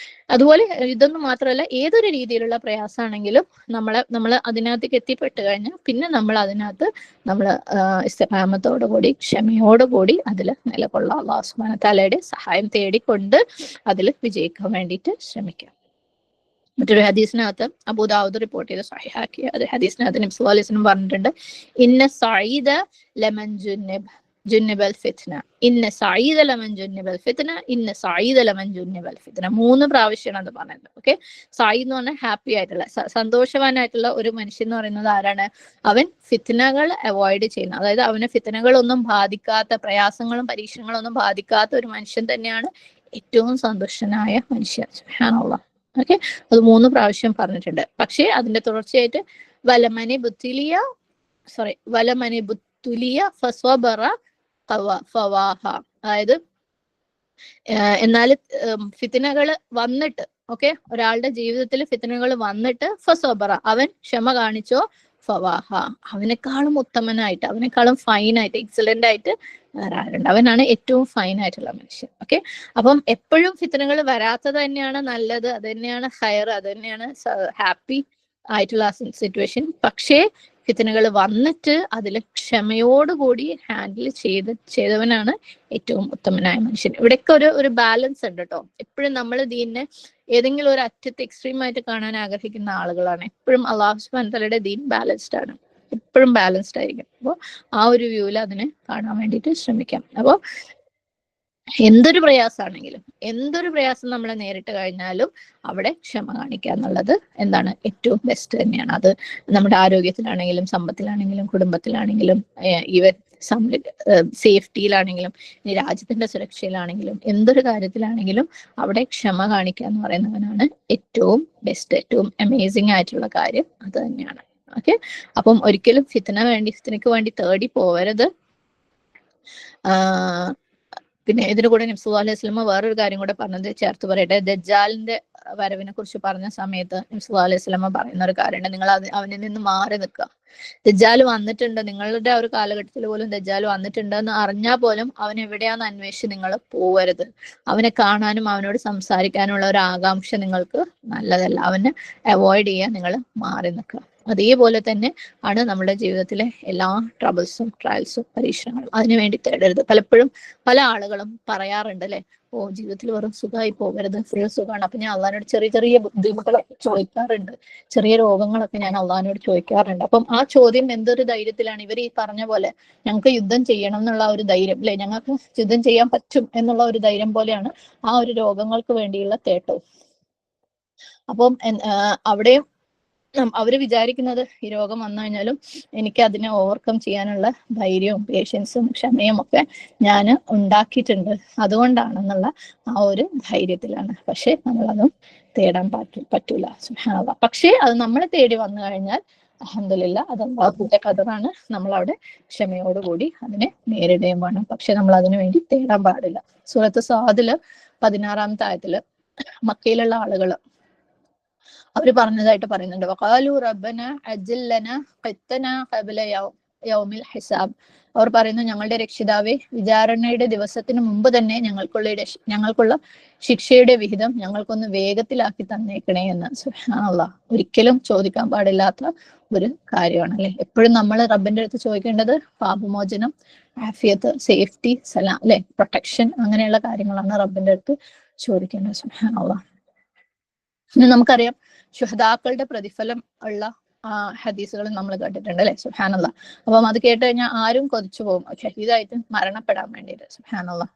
അതുപോലെ ഇതൊന്നും മാത്രമല്ല, ഏതൊരു രീതിയിലുള്ള പ്രയാസമാണെങ്കിലും നമ്മൾ അതിനകത്തേക്ക് എത്തിപ്പെട്ട് കഴിഞ്ഞാൽ പിന്നെ നമ്മൾ അതിനകത്ത് നമ്മൾ ഇസ്തിഖാമത്തോടുകൂടി ക്ഷമയോടുകൂടി അതിൽ നിലകൊള്ളാം. അല്ലാഹു സുബ്ഹാനഹു തആലയുടെ സഹായം തേടിക്കൊണ്ട് അതിൽ വിജയിക്കാൻ വേണ്ടിയിട്ട് ശ്രമിക്കാം. മറ്റൊരു ഹദീസിനകത്ത് അബൂദാവൂദ് റിപ്പോർട്ട് ചെയ്ത് സഹിഹാക്കിയ അത് ഹദീസിനകത്ത് നബി സല്ലല്ലാഹു അലൈഹി വസല്ലം പറഞ്ഞിട്ടുണ്ട്, ഇന്ന സഈദ ലമൻ ജുന്നിബൽ ഫിത്ന, ഇന്ന സഈദ ലമൻ ജുന്നിബൽ ഫിത്ന, ഇന്ന സഈദ ലമൻ ജുന്നിബൽ ഫിത്ന. 3 പ്രാവശ്യമാണ് അത് പറഞ്ഞത്. ഓക്കെ, സഈദ് എന്ന് പറഞ്ഞാൽ ഹാപ്പി ആയിട്ടുള്ള, സന്തോഷവാനായിട്ടുള്ള ഒരു മനുഷ്യൻ എന്ന് പറയുന്നത് ആരാണ്? അവൻ ഫിത്നകൾ അവോയ്ഡ് ചെയ്യുന്ന, അതായത് അവനെ ഫിത്നകളൊന്നും ബാധിക്കാത്ത, പ്രയാസങ്ങളും പരീക്ഷണങ്ങളും ഒന്നും ബാധിക്കാത്ത ഒരു മനുഷ്യൻ തന്നെയാണ് ഏറ്റവും സന്തുഷ്ടനായ മനുഷ്യൻ. സുബ്ഹാനല്ലാഹ്. ഓക്കെ, അത് 3 പ്രാവശ്യം പറഞ്ഞിട്ടുണ്ട്. പക്ഷേ അതിന്റെ തുടർച്ചയായിട്ട് വലമനി ബുത്തുലിയ ഫസ്വബറ ഫവാഹ, അതായത് എന്നാൽ ഫിത്നകൾ വന്നിട്ട്, ഓക്കെ, ഒരാളുടെ ജീവിതത്തിൽ ഫിത്നകൾ വന്നിട്ട് ഫസ്വബറ, അവൻ ക്ഷമ കാണിച്ചോ, ഫവാഹ, അവനേക്കാളും ഉത്തമനായിട്ട്, അവനേക്കാളും ഫൈനായിട്ട്, എക്സലന്റ് ആയിട്ട് വരാറുണ്ട്. അവനാണ് ഏറ്റവും ഫൈൻ ആയിട്ടുള്ള മനുഷ്യൻ. ഓക്കെ, അപ്പം എപ്പോഴും ഫിത്നകൾ വരാത്തത് തന്നെയാണ് നല്ലത്, അത് തന്നെയാണ് ഹയർ, അത് തന്നെയാണ് ഹാപ്പി ആയിട്ടുള്ള സിറ്റുവേഷൻ. പക്ഷേ ഫിത്നകൾ വന്നിട്ട് അതിൽ ക്ഷമയോടുകൂടി ഹാൻഡിൽ ചെയ്തവനാണ് ഏറ്റവും ഉത്തമനായ മനുഷ്യൻ. ഇവിടെയൊക്കെ ഒരു ബാലൻസ് ഉണ്ട് കേട്ടോ. എപ്പോഴും നമ്മൾ ദീനിനെ ഏതെങ്കിലും ഒരു അറ്റത്ത് എക്സ്ട്രീം ആയിട്ട് കാണാൻ ആഗ്രഹിക്കുന്ന ആളുകളാണ്. എപ്പോഴും അല്ലാഹു സുബ്ഹാനഹു വതആലയുടെ ദീൻ ബാലൻസ്ഡ് ആണ്, എപ്പോഴും ബാലൻസ്ഡ് ആയിരിക്കും. അപ്പോൾ ആ ഒരു വ്യൂവിൽ അതിനെ കാണാൻ വേണ്ടിയിട്ട് ശ്രമിക്കാം. അപ്പോൾ എന്തൊരു പ്രയാസം നമ്മളെ നേരിട്ട് കഴിഞ്ഞാലും അവിടെ ക്ഷമ കാണിക്കുക എന്നുള്ളത് എന്താണ്? ഏറ്റവും ബെസ്റ്റ് തന്നെയാണ്. അത് നമ്മുടെ ആരോഗ്യത്തിലാണെങ്കിലും, സമ്പത്തിലാണെങ്കിലും, കുടുംബത്തിലാണെങ്കിലും, ഈവൻ സേഫ്റ്റിയിലാണെങ്കിലും, രാജ്യത്തിന്റെ സുരക്ഷയിലാണെങ്കിലും, എന്തൊരു കാര്യത്തിലാണെങ്കിലും അവിടെ ക്ഷമ കാണിക്കുക എന്ന് പറയുന്നവനാണ് ഏറ്റവും ബെസ്റ്റ്, ഏറ്റവും അമേസിംഗ് ആയിട്ടുള്ള കാര്യം അത് തന്നെയാണ്. ഓക്കെ, അപ്പം ഒരിക്കലും ഫിത്നയ്ക്ക് വേണ്ടി തേടി പോവരുത്. പിന്നെ ഇതിന് കൂടെ നബി സല്ലല്ലാഹു അലൈഹി വസല്ലം വേറൊരു കാര്യം കൂടെ പറഞ്ഞത് ചേർത്ത് പറയട്ടെ. ദജ്ജാലിന്റെ വരവിനെ കുറിച്ച് പറഞ്ഞ സമയത്ത് നബി സല്ലല്ലാഹു അലൈഹി വസല്ലം പറയുന്ന ഒരു കാര്യമുണ്ട്, നിങ്ങൾ അവനിൽ നിന്ന് മാറി നിൽക്കുക. ദജ്ജാൽ വന്നിട്ടുണ്ട്, നിങ്ങളുടെ ആ ഒരു കാലഘട്ടത്തിൽ പോലും ദജ്ജാൽ വന്നിട്ടുണ്ട് എന്ന് അറിഞ്ഞാൽ പോലും അവൻ എവിടെയാന്ന് അന്വേഷിച്ച് നിങ്ങൾ പോവരുത്. അവനെ കാണാനും അവനോട് സംസാരിക്കാനുള്ള ഒരു ആകാംക്ഷ നിങ്ങൾക്ക് നല്ലതല്ല. അവനെ അവോയ്ഡ് ചെയ്യാൻ നിങ്ങൾ മാറി നിൽക്കുക. അതേപോലെ തന്നെ ആണ് നമ്മുടെ ജീവിതത്തിലെ എല്ലാ ട്രബിൾസും, ട്രയൽസും, പരീക്ഷണങ്ങളും. അതിനുവേണ്ടി തേടരുത്. പലപ്പോഴും പല ആളുകളും പറയാറുണ്ട് അല്ലെ, ഓ ജീവിതത്തിൽ വെറും സുഖമായി പോകരുത്, ഫുൾ സുഖമാണ്. അപ്പൊ ഞാൻ അള്ളാഹിനോട് ചെറിയ ബുദ്ധിമുട്ടുകളൊക്കെ ചോദിക്കാറുണ്ട്, ചെറിയ രോഗങ്ങളൊക്കെ ഞാൻ അള്ളാഹിനോട് ചോദിക്കാറുണ്ട്. അപ്പം ആ ചോദ്യം എന്തൊരു ധൈര്യത്തിലാണ് ഇവർ ഈ പറഞ്ഞ പോലെ ഞങ്ങൾക്ക് യുദ്ധം ചെയ്യണം എന്നുള്ള ഒരു ധൈര്യം, അല്ലെ, ഞങ്ങൾക്ക് യുദ്ധം ചെയ്യാൻ പറ്റും എന്നുള്ള ഒരു ധൈര്യം പോലെയാണ് ആ ഒരു രോഗങ്ങൾക്ക് വേണ്ടിയുള്ള തേട്ടവും. അപ്പം അവിടെയും അവര് വിചാരിക്കുന്നത് ഈ രോഗം വന്നു കഴിഞ്ഞാലും എനിക്ക് അതിനെ ഓവർകം ചെയ്യാനുള്ള ധൈര്യവും പേഷ്യൻസും ക്ഷമയും ഒക്കെ ഞാൻ ഉണ്ടാക്കിയിട്ടുണ്ട്, അതുകൊണ്ടാണെന്നുള്ള ആ ഒരു ധൈര്യത്തിലാണ്. പക്ഷെ നമ്മളതും തേടാൻ പറ്റൂല. സുബ്ഹാനല്ലാഹ്. പക്ഷേ അത് നമ്മളെ തേടി വന്നു കഴിഞ്ഞാൽ അൽഹംദുലില്ലാഹ് അത് അല്ലാഹുവിന്റെ ഖദറാണ്. നമ്മൾ അവിടെ ക്ഷമയോടുകൂടി അതിനെ നേരിടുകയും വേണം. പക്ഷെ നമ്മൾ അതിനു വേണ്ടി തേടാൻ പാടില്ല. സൂറത്ത് സാദില് 16-ാമത്തെ ആയത്തില് മക്കയിലുള്ള ആളുകൾ അവര് പറഞ്ഞതായിട്ട് പറയുന്നുണ്ട്, വഖാലു റബ്ബന അജ്ജിൽ ലനാ ഖിത്തനാ ഖബ്ല യൗമിൽ ഹിസാബ്. അവർ പറയുന്നു, ഞങ്ങളുടെ രക്ഷിതാവേ, വിചാരണയുടെ ദിവസത്തിന് മുമ്പ് തന്നെ ഞങ്ങൾക്കുള്ള ശിക്ഷയുടെ വിഹിതം ഞങ്ങൾക്കൊന്ന് വേഗത്തിലാക്കി തന്നേക്കണേ എന്ന്. സുബ്ഹാനല്ലാഹ്. ഒരിക്കലും ചോദിക്കാൻ പാടില്ലാത്ത ഒരു കാര്യമാണ് അല്ലെ. എപ്പോഴും നമ്മൾ റബ്ബിന്റെ അടുത്ത് ചോദിക്കേണ്ടത് പാപമോചനം, ആഫിയത്ത്, സേഫ്റ്റി, സലാം, അല്ലെ, പ്രൊട്ടക്ഷൻ, അങ്ങനെയുള്ള കാര്യങ്ങളാണ് റബ്ബിന്റെ അടുത്ത് ചോദിക്കേണ്ടത്. സുബ്ഹാനല്ലാഹ്. ഇനി നമുക്കറിയാം ശുഹദാക്കളുടെ പ്രതിഫലം ഉള്ള ഹദീസുകൾ നമ്മൾ കേട്ടിട്ടുണ്ട് അല്ലെ. സുബ്ഹാനല്ലാഹ്. അപ്പം അത് കേട്ട് കഴിഞ്ഞാൽ ആരും കൊതിച്ചു പോകും ഷഹീദായിട്ട് മരണപ്പെടാൻ വേണ്ടിയിട്ട്. സുബ്ഹാനല്ലാഹ്.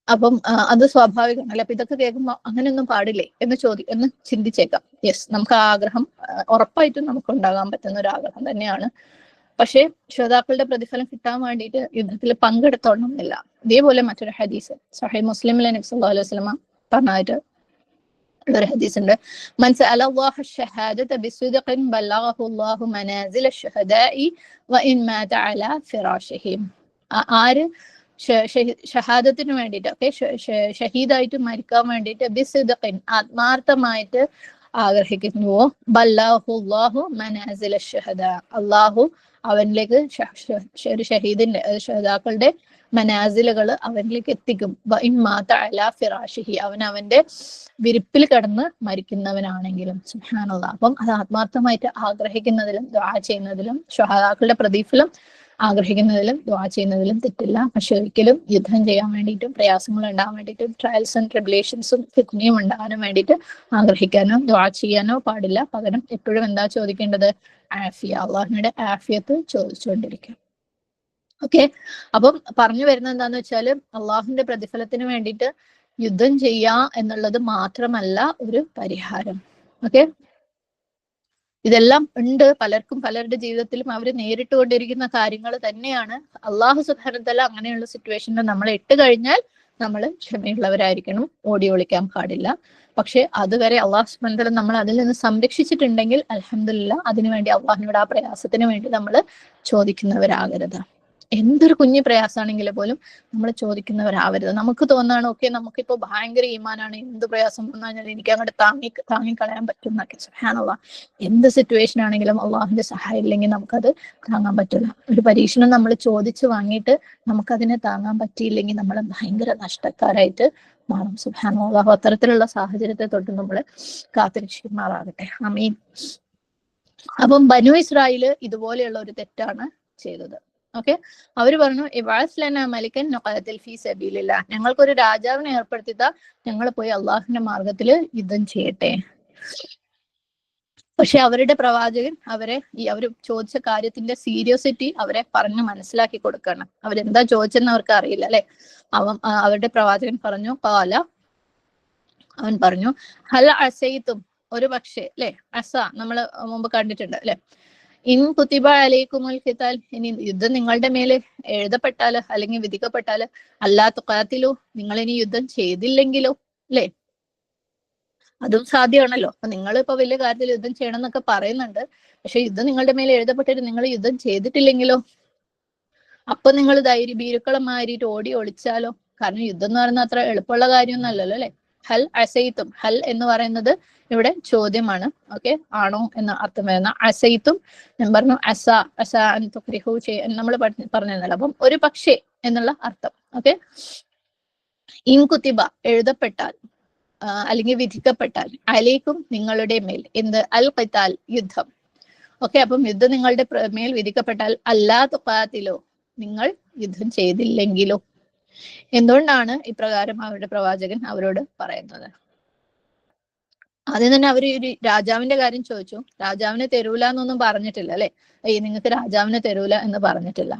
അപ്പം അത് സ്വാഭാവികമാണ്. അപ്പൊ ഇതൊക്കെ കേൾക്കുമ്പോൾ അങ്ങനെയൊന്നും പാടില്ലേ എന്ന് ചിന്തിച്ചേക്കാം. യെസ്, നമുക്ക് ആ ആഗ്രഹം ഉറപ്പായിട്ടും നമുക്ക് ഉണ്ടാകാൻ പറ്റുന്ന ഒരു ആഗ്രഹം തന്നെയാണ്. പക്ഷേ ശ്രോതാക്കളുടെ പ്രതിഫലം കിട്ടാൻ വേണ്ടിയിട്ട് യുദ്ധത്തിൽ പങ്കെടുത്തോണമെന്നില്ല. ഇതേപോലെ മറ്റൊരു ഹദീസ് സഹീഹ് മുസ്ലിമിലെ നബി സല്ലല്ലാഹു അലൈഹി വസല്ലം പറഞ്ഞായിട്ട് ഒരു ഹദീസ് ഉണ്ട്. മൻ സഅല അല്ലാഹു അഷ്ഹദത ബിസ്ദിഖിൻ ബല്ലഗഹു അല്ലാഹു മനാസില അഷ്ഹദാഇ വഇൻ മാത അലാ ഫിറാശിഹി. ആര് ഷഹാദത്തിന് വേണ്ടിയിട്ട്, ഓക്കെ, ഷഹീദായിട്ട് മരിക്കാൻ വേണ്ടിയിട്ട് ബിസ്ദിഖിൻ ആത്മാർത്ഥമായിട്ട് ആഗ്രഹിക്കുന്നുവോ, ബല്ലഗഹു അല്ലാഹു മനാസില അഷ്ഹദാ, അല്ലാഹു അവനിലേക്ക് ഒരു ഷഹീദിന്റെ ഷഹദാക്കളുടെ മനാസിലുകൾ അവനിലേക്ക് എത്തിക്കും. ഫിറാഷിഹി, അവൻ അവന്റെ വിരിപ്പിൽ കിടന്ന് മരിക്കുന്നവനാണെങ്കിലും. സുബ്ഹാനല്ലാഹ്. അപ്പം അത് ആത്മാർത്ഥമായിട്ട് ആഗ്രഹിക്കുന്നതിലും ദുആ ചെയ്യുന്നതിലും ഷഹദാക്കളുടെ പ്രതിഫലം ആഗ്രഹിക്കുന്നതിലും ദുആ ചെയ്യുന്നതിലും തെറ്റില്ല. പക്ഷെ ഒരിക്കലും യുദ്ധം ചെയ്യാൻ വേണ്ടിയിട്ടും പ്രയാസങ്ങൾ ഉണ്ടാകാൻ വേണ്ടിയിട്ടും ട്രയൽസും ട്രിബുലേഷൻസും ഫിത്നയും ഉണ്ടാകാനും വേണ്ടിയിട്ട് ആഗ്രഹിക്കാനോ ദുആ ചെയ്യാനോ പാടില്ല. പകരം എപ്പോഴും എന്താ ചോദിക്കേണ്ടത്? ആഫിയ, അള്ളാഹുവിന്റെ ആഫിയത്ത് ചോദിച്ചുകൊണ്ടിരിക്കുക. ഓക്കെ, അപ്പം പറഞ്ഞു വരുന്നത് എന്താന്ന് വെച്ചാൽ അള്ളാഹുവിന്റെ പ്രതിഫലത്തിന് വേണ്ടിയിട്ട് യുദ്ധം ചെയ്യാ എന്നുള്ളത് മാത്രമല്ല ഒരു പരിഹാരം. ഓക്കെ, ഇതെല്ലാം ഉണ്ട് പലർക്കും, പലരുടെ ജീവിതത്തിലും അവർ നേരിട്ടുകൊണ്ടിരിക്കുന്ന കാര്യങ്ങൾ തന്നെയാണ്. അള്ളാഹു സുബ്ഹാനഹു വ തആല അങ്ങനെയുള്ള സിറ്റുവേഷനിൽ നമ്മളെ ഇട്ട് കഴിഞ്ഞാൽ നമ്മൾ ക്ഷമയുള്ളവരായിരിക്കണം, ഓടി ഒളിക്കാൻ പാടില്ല. പക്ഷെ അതുവരെ അള്ളാഹു സുബ്ഹാനഹു വ തആല നമ്മൾ അതിൽ നിന്ന് സംരക്ഷിച്ചിട്ടുണ്ടെങ്കിൽ അൽഹംദുലില്ലാ, അതിനുവേണ്ടി അള്ളാഹുവിനോട് ആ പ്രയാസത്തിന് വേണ്ടി നമ്മൾ ചോദിക്കുന്നവരാകരുത്. എന്തൊരു കുഞ്ഞു പ്രയാസമാണെങ്കിൽ പോലും നമ്മൾ ചോദിക്കുന്നവരാവരുത്. നമുക്ക് തോന്നാണ് ഓക്കെ, നമുക്കിപ്പോ ഭയങ്കര ഈമാനാണ്, എന്ത് പ്രയാസം വന്നാൽ എനിക്ക് അങ്ങോട്ട് താങ്ങിക്കളയാൻ പറ്റും എന്നൊക്കെ. സുബ്ഹാനല്ലാഹ്, എന്ത് സിറ്റുവേഷൻ ആണെങ്കിലും അള്ളാഹുവിന്റെ സഹായം ഇല്ലെങ്കിൽ നമുക്കത് താങ്ങാൻ പറ്റില്ല. ഒരു പരീക്ഷണം നമ്മൾ ചോദിച്ചു വാങ്ങിയിട്ട് നമുക്കതിനെ താങ്ങാൻ പറ്റിയില്ലെങ്കിൽ നമ്മൾ ഭയങ്കര നഷ്ടക്കാരായിട്ട് മാറും. സുബ്ഹാനല്ലാഹ്, അത്തരത്തിലുള്ള സാഹചര്യത്തെ തൊട്ട് നമ്മൾ കാത്തിരക്ഷിക്കുമാറാകട്ടെ. ആമീൻ. അപ്പം ബനു ഇസ്രായേൽ ഇതുപോലെയുള്ള ഒരു തെറ്റാണ് ചെയ്തത്. ഓക്കെ, അവര് പറഞ്ഞു മലിക്കൻ ഫീ സബീലില്ലാഹ്, ഞങ്ങൾക്കൊരു രാജാവിനെ ഏർപ്പെടുത്തിയ ഞങ്ങൾ പോയി അള്ളാഹുവിന്റെ മാർഗത്തിൽ യുദ്ധം ചെയ്യട്ടെ. പക്ഷെ അവരുടെ പ്രവാചകൻ അവർ ചോദിച്ച കാര്യത്തിന്റെ സീരിയസിറ്റി അവരെ പറഞ്ഞ് മനസ്സിലാക്കി കൊടുക്കണം. അവരെന്താ ചോദിച്ചെന്ന് അവർക്ക് അറിയില്ല അല്ലെ. അവരുടെ പ്രവാചകൻ പറഞ്ഞു അവൻ പറഞ്ഞു ഹൽ അസൈത്തും, ഒരു പക്ഷേ അല്ലെ, അസ നമ്മൾ മുമ്പ് കണ്ടിട്ടുണ്ട് അല്ലെ. ഇൻ കുത്തിബ അലൈക്കുമുൽ ഖിതാൽ, ഇനി യുദ്ധം നിങ്ങളുടെ മേലെ എഴുതപ്പെട്ടാല് അല്ലെങ്കിൽ വിധിക്കപ്പെട്ടാല്, അല്ലാ തുഖാതിലു, നിങ്ങൾ ഇനി യുദ്ധം ചെയ്തില്ലെങ്കിലോ അല്ലെ. അതും സാധ്യമാണല്ലോ. അപ്പൊ നിങ്ങൾ ഇപ്പൊ വലിയ കാര്യത്തിൽ യുദ്ധം ചെയ്യണം എന്നൊക്കെ പറയുന്നുണ്ട്. പക്ഷെ യുദ്ധം നിങ്ങളുടെ മേലെ എഴുതപ്പെട്ടിട്ട് നിങ്ങൾ യുദ്ധം ചെയ്തിട്ടില്ലെങ്കിലോ, അപ്പൊ നിങ്ങൾ ഭീരുക്കളെ മാറിയിട്ട് ഓടി ഒളിച്ചാലോ. കാരണം യുദ്ധം എന്ന് പറയുന്നത് അത്ര എളുപ്പമുള്ള കാര്യമൊന്നും അല്ലല്ലോ അല്ലെ. ഹൽ അസൈത്തും, ഹൽ എന്ന് പറയുന്നത് ഇവിടെ ചോദ്യമാണ്. ഓക്കെ, ആണോ എന്ന അർത്ഥം വരുന്ന അസൈത്തും. ഞാൻ പറഞ്ഞു നമ്മൾ പറഞ്ഞല്ലോ. അപ്പം ഒരു പക്ഷേ എന്നുള്ള അർത്ഥം. ഓക്കെ, ഇൻകുത്തിബ എഴുതപ്പെട്ടാൽ അല്ലെങ്കിൽ വിധിക്കപ്പെട്ടാൽ, അലൈക്കും നിങ്ങളുടെ മേൽ, എന്ത്, അൽ ഖിതാൽ യുദ്ധം. ഓക്കെ, അപ്പം യുദ്ധം നിങ്ങളുടെ മേൽ വിധിക്കപ്പെട്ടാൽ അല്ലാ തുഖാതിലോ, നിങ്ങൾ യുദ്ധം ചെയ്തില്ലെങ്കിലോ. എന്തുകൊണ്ടാണ് ഇപ്രകാരം അവരുടെ പ്രവാചകൻ അവരോട് പറയുന്നത്? ആദ്യം തന്നെ അവര് ഒരു രാജാവിന്റെ കാര്യം ചോദിച്ചു. രാജാവിനെ തരൂല എന്നൊന്നും പറഞ്ഞിട്ടില്ല അല്ലെ. നിങ്ങൾക്ക് രാജാവിനെ തരൂല എന്ന് പറഞ്ഞിട്ടില്ല.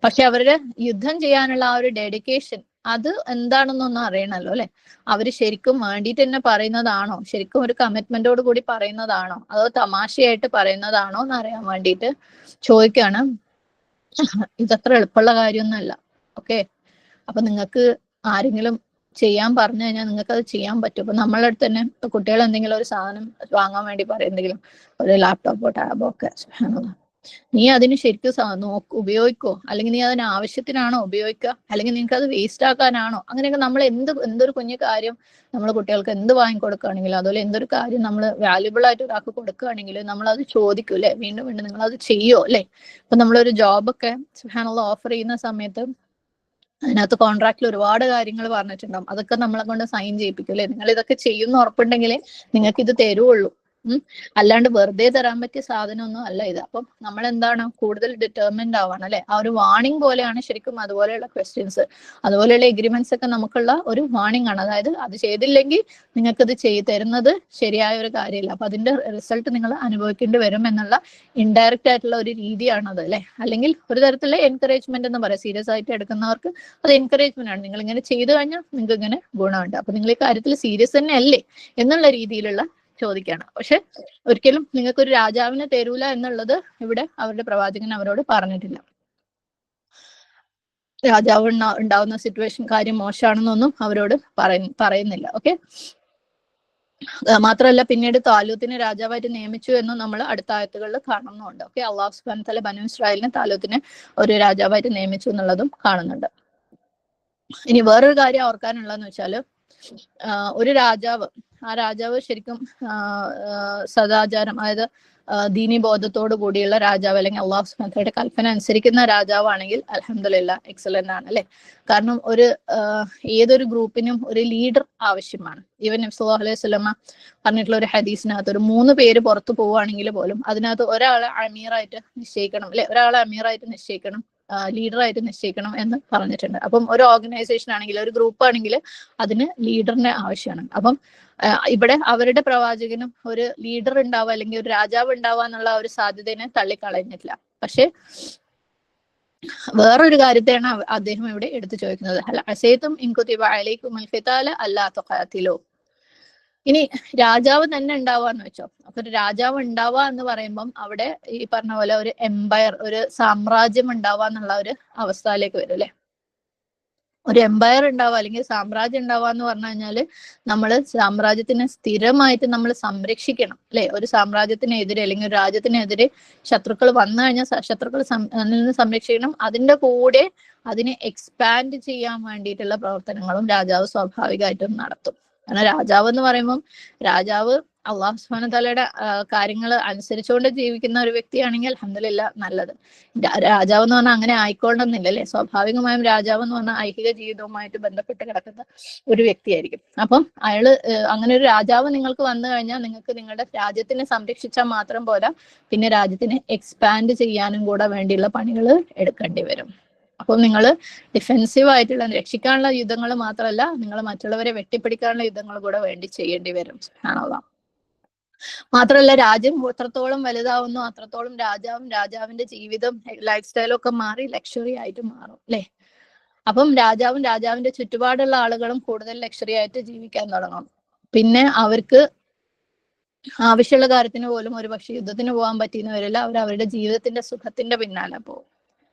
പക്ഷെ അവരുടെ യുദ്ധം ചെയ്യാനുള്ള ആ ഒരു ഡെഡിക്കേഷൻ, അത് എന്താണെന്നൊന്നും അറിയണല്ലോ അല്ലെ. അവര് ശരിക്കും വേണ്ടിയിട്ട് തന്നെ പറയുന്നതാണോ, ശരിക്കും ഒരു കമ്മിറ്റ്മെന്റോട് കൂടി പറയുന്നതാണോ, അതോ തമാശയായിട്ട് പറയുന്നതാണോ എന്ന് അറിയാൻ വേണ്ടിയിട്ട് ചോദിക്കാണ്. ഇതത്ര എളുപ്പമുള്ള കാര്യമൊന്നുമല്ല. ഓക്കെ, അപ്പൊ നിങ്ങൾക്ക് ആരെങ്കിലും ചെയ്യാൻ പറഞ്ഞു കഴിഞ്ഞാൽ നിങ്ങൾക്ക് അത് ചെയ്യാൻ പറ്റും. ഇപ്പൊ നമ്മളെ അടുത്ത് തന്നെ ഇപ്പൊ കുട്ടികൾ എന്തെങ്കിലും ഒരു സാധനം വാങ്ങാൻ വേണ്ടി പറയും, എന്തെങ്കിലും ഒരു ലാപ്ടോപ്പോ ടാബോ ഒക്കെ, നീ അതിന് ശരിക്കും ഉപയോഗിക്കോ, അല്ലെങ്കിൽ നീ അതിന് ആവശ്യത്തിനാണോ ഉപയോഗിക്കുക, അല്ലെങ്കിൽ നിങ്ങൾക്ക് അത് വേസ്റ്റ് ആക്കാനാണോ, അങ്ങനെയൊക്കെ നമ്മൾ എന്തൊരു കുഞ്ഞു കാര്യം നമ്മൾ കുട്ടികൾക്ക് എന്ത് വാങ്ങിക്കൊടുക്കുകയാണെങ്കിലും, അതുപോലെ എന്തൊരു കാര്യം നമ്മൾ വാല്യുബിൾ ആയിട്ട് ഒരാൾക്ക് കൊടുക്കുകയാണെങ്കിലും നമ്മൾ അത് ചോദിക്കും അല്ലെ. വീണ്ടും വീണ്ടും നിങ്ങൾ അത് ചെയ്യോ അല്ലെ. ഇപ്പൊ നമ്മളൊരു ജോബൊക്കെ സുബ്ഹാനല്ലാഹ് ഓഫർ ചെയ്യുന്ന സമയത്ത് അതിനകത്ത് കോൺട്രാക്റ്റിൽ ഒരുപാട് കാര്യങ്ങൾ പറഞ്ഞിട്ടുണ്ടാവും. അതൊക്കെ നമ്മളെ കൊണ്ട് സൈൻ ചെയ്യിപ്പിക്കും അല്ലെ. നിങ്ങൾ ഇതൊക്കെ ചെയ്യുന്ന ഉറപ്പുണ്ടെങ്കിലേ നിങ്ങൾക്ക് ഇത് തരുവുള്ളൂ. അല്ലാണ്ട് വെറുതെ തരാൻ പറ്റിയ സാധനമൊന്നും അല്ല ഇത്. അപ്പം നമ്മൾ എന്താണ് കൂടുതൽ ഡിറ്റർമിൻഡ് ആവാണ് അല്ലെ. ആ ഒരു വാണിംഗ് പോലെയാണ് ശരിക്കും അതുപോലെയുള്ള ക്വസ്റ്റ്യൻസ്, അതുപോലെയുള്ള എഗ്രിമെന്റ്സ് ഒക്കെ നമുക്കുള്ള ഒരു വാണിംഗ് ആണ്. അതായത് അത് ചെയ്തില്ലെങ്കിൽ നിങ്ങൾക്കത് തരുന്നത് ശരിയായ ഒരു കാര്യമില്ല, അപ്പൊ അതിന്റെ റിസൾട്ട് നിങ്ങൾ അനുഭവിക്കേണ്ടി വരും എന്നുള്ള ഇൻഡയറക്റ്റ് ആയിട്ടുള്ള ഒരു രീതിയാണത് അല്ലെ. അല്ലെങ്കിൽ ഒരു തരത്തിലുള്ള എൻകറേജ്മെന്റ് എന്ന് പറയാം. സീരിയസ് ആയിട്ട് എടുക്കുന്നവർക്ക് അത് എൻകറേജ്മെന്റ് ആണ്. നിങ്ങൾ ഇങ്ങനെ ചെയ്തു കഴിഞ്ഞാൽ നിങ്ങൾക്ക് ഇങ്ങനെ ഗുണമുണ്ട്, അപ്പൊ നിങ്ങൾ ഈ കാര്യത്തിൽ സീരിയസ് തന്നെ അല്ലേ എന്നുള്ള രീതിയിലുള്ള ചോദിക്കാണ്. പക്ഷെ ഒരിക്കലും നിങ്ങൾക്കൊരു രാജാവിനെ തരൂല എന്നുള്ളത് ഇവിടെ അവരുടെ പ്രവാചകൻ അവരോട് പറഞ്ഞിട്ടില്ല. രാജാവ് ഉണ്ടാവുന്ന സിറ്റുവേഷൻ കാര്യം മോശമാണെന്നൊന്നും അവരോട് പറയുന്നില്ല. ഓക്കെ, മാത്രമല്ല പിന്നീട് താലൂത്തിനെ രാജാവായിട്ട് നിയമിച്ചു എന്നും നമ്മൾ അടുത്ത ആയത്തുകളിൽ കാണുന്നുണ്ട്. ഓക്കെ, അള്ളാഹു സുബ്ഹാനഹു വ തആല ബനൂ ഇസ്രായേലിനെ താലൂത്തിനെ ഒരു രാജാവായിട്ട് നിയമിച്ചു എന്നുള്ളതും കാണുന്നുണ്ട്. ഇനി വേറൊരു കാര്യം ഓർക്കാനുള്ളതെന്ന് വെച്ചാല് ഒരു രാജാവ്, ആ രാജാവ് ശരിക്കും സദാചാരം, അതായത് ദീനീബോധത്തോടു കൂടിയുള്ള രാജാവ്, അല്ലെങ്കിൽ അള്ളാഹു സുബ്ഹാനഹു വ തആലയുടെ കൽപ്പന അനുസരിക്കുന്ന രാജാവാണെങ്കിൽ അൽഹംദുലില്ലാഹ് എക്സലന്റ് ആണ് അല്ലെ. കാരണം ഏതൊരു ഗ്രൂപ്പിനും ഒരു ലീഡർ ആവശ്യമാണ്. ഈവൻ നബി സല്ലല്ലാഹു അലൈഹി വസല്ലമ പറഞ്ഞിട്ടുള്ള ഒരു ഹദീസിനകത്ത് ഒരു 3 പേര് പുറത്തു പോവുകയാണെങ്കിൽ പോലും അതിനകത്ത് ഒരാളെ അമീറായിട്ട് നിശ്ചയിക്കണം അല്ലെ, ഒരാളെ അമീറായിട്ട് നിശ്ചയിക്കണം, ലീഡറായിട്ട് നിശ്ചയിക്കണം എന്ന് പറഞ്ഞിട്ടുണ്ട്. അപ്പം ഒരു ഓർഗനൈസേഷൻ ആണെങ്കിൽ, ഒരു ഗ്രൂപ്പ് ആണെങ്കിൽ അതിന് ലീഡറിന്റെ ആവശ്യമാണ്. അപ്പം ഇവിടെ അവരുടെ പ്രവാചകനും ഒരു ലീഡർ ഉണ്ടാവുക അല്ലെങ്കിൽ ഒരു രാജാവ് ഉണ്ടാവുക എന്നുള്ള ഒരു സാധ്യതയെ തള്ളിക്കളഞ്ഞിട്ടില്ല. പക്ഷെ വേറൊരു കാര്യത്തെയാണ് അദ്ദേഹം ഇവിടെ എടുത്തു ചോദിക്കുന്നത്. ഹൽ അസൈതും ഇൻ കുതിബ അലൈക്കുമുൽ ഖിതാല അല്ലാ തുഖാതിലു. ഇനി രാജാവ് തന്നെ ഉണ്ടാവാന്ന് വെച്ചോ. അപ്പൊ ഒരു രാജാവ് ഉണ്ടാവുക എന്ന് പറയുമ്പം അവിടെ ഈ പറഞ്ഞ പോലെ ഒരു എംപയർ, ഒരു സാമ്രാജ്യം ഉണ്ടാവുക എന്നുള്ള ഒരു അവസ്ഥയിലേക്ക് വരും അല്ലെ. ഒരു എംപയർ ഉണ്ടാവുക അല്ലെങ്കിൽ സാമ്രാജ്യം ഉണ്ടാവുക എന്ന് പറഞ്ഞു കഴിഞ്ഞാല് നമ്മൾ സാമ്രാജ്യത്തിനെ സ്ഥിരമായിട്ട് നമ്മൾ സംരക്ഷിക്കണം അല്ലെ. ഒരു സാമ്രാജ്യത്തിനെതിരെ അല്ലെങ്കിൽ ഒരു രാജ്യത്തിനെതിരെ ശത്രുക്കൾ വന്നു കഴിഞ്ഞാൽ ശത്രുക്കൾ നിന്ന് സംരക്ഷിക്കണം. അതിന്റെ കൂടെ അതിനെ എക്സ്പാൻഡ് ചെയ്യാൻ വേണ്ടിയിട്ടുള്ള പ്രവർത്തനങ്ങളും രാജാവ് സ്വാഭാവികമായിട്ടും നടത്തും. കാരണം രാജാവ് എന്ന് പറയുമ്പം രാജാവ് അള്ളാഹു സുബ്ഹാനഹു വ തആലയുടെ കാര്യങ്ങൾ അനുസരിച്ചുകൊണ്ട് ജീവിക്കുന്ന ഒരു വ്യക്തിയാണെങ്കിൽ അൽഹംദുലില്ലാഹ് നല്ലത്. രാജാവ് എന്ന് പറഞ്ഞാൽ അങ്ങനെ ആയിക്കൊള്ളണമെന്നില്ല അല്ലെ. സ്വാഭാവികമായും രാജാവ് എന്ന് പറഞ്ഞാൽ ഐഹിക ജീവിതവുമായിട്ട് ബന്ധപ്പെട്ട് കിടക്കുന്ന ഒരു വ്യക്തിയായിരിക്കും. അപ്പം അങ്ങനെ ഒരു രാജാവ് നിങ്ങൾക്ക് വന്നു കഴിഞ്ഞാൽ നിങ്ങൾക്ക് നിങ്ങളുടെ രാജ്യത്തിനെ സംരക്ഷിച്ചാൽ മാത്രം പോരാ, പിന്നെ രാജ്യത്തിനെ എക്സ്പാൻഡ് ചെയ്യാനും കൂടെ വേണ്ടിയുള്ള പണികൾ എടുക്കേണ്ടി വരും. അപ്പം നിങ്ങൾ ഡിഫെൻസീവ് ആയിട്ടുള്ള രക്ഷിക്കാനുള്ള യുദ്ധങ്ങൾ മാത്രമല്ല, നിങ്ങൾ മറ്റുള്ളവരെ വെട്ടിപ്പിടിക്കാനുള്ള യുദ്ധങ്ങൾ കൂടെ വേണ്ടി ചെയ്യേണ്ടി വരും. സുബ്ഹാനല്ലാഹ്. മാത്രമല്ല രാജ്യം എത്രത്തോളം വലുതാവുന്നു അത്രത്തോളം രാജാവിന്റെ ജീവിതം, ലൈഫ് സ്റ്റൈലും ഒക്കെ മാറി ലക്ഷറി ആയിട്ട് മാറും അല്ലെ. അപ്പം രാജാവിന്റെ ചുറ്റുപാടുള്ള ആളുകളും കൂടുതൽ ലക്ഷറി ആയിട്ട് ജീവിക്കാൻ തുടങ്ങും. പിന്നെ അവർക്ക് ആവശ്യമുള്ള കാര്യത്തിന് പോലും ഒരു പക്ഷെ യുദ്ധത്തിന് പോകാൻ പറ്റിയെന്ന് വരില്ല. അവർ അവരുടെ ജീവിതത്തിന്റെ സുഖത്തിന്റെ പിന്നാലെ പോകും.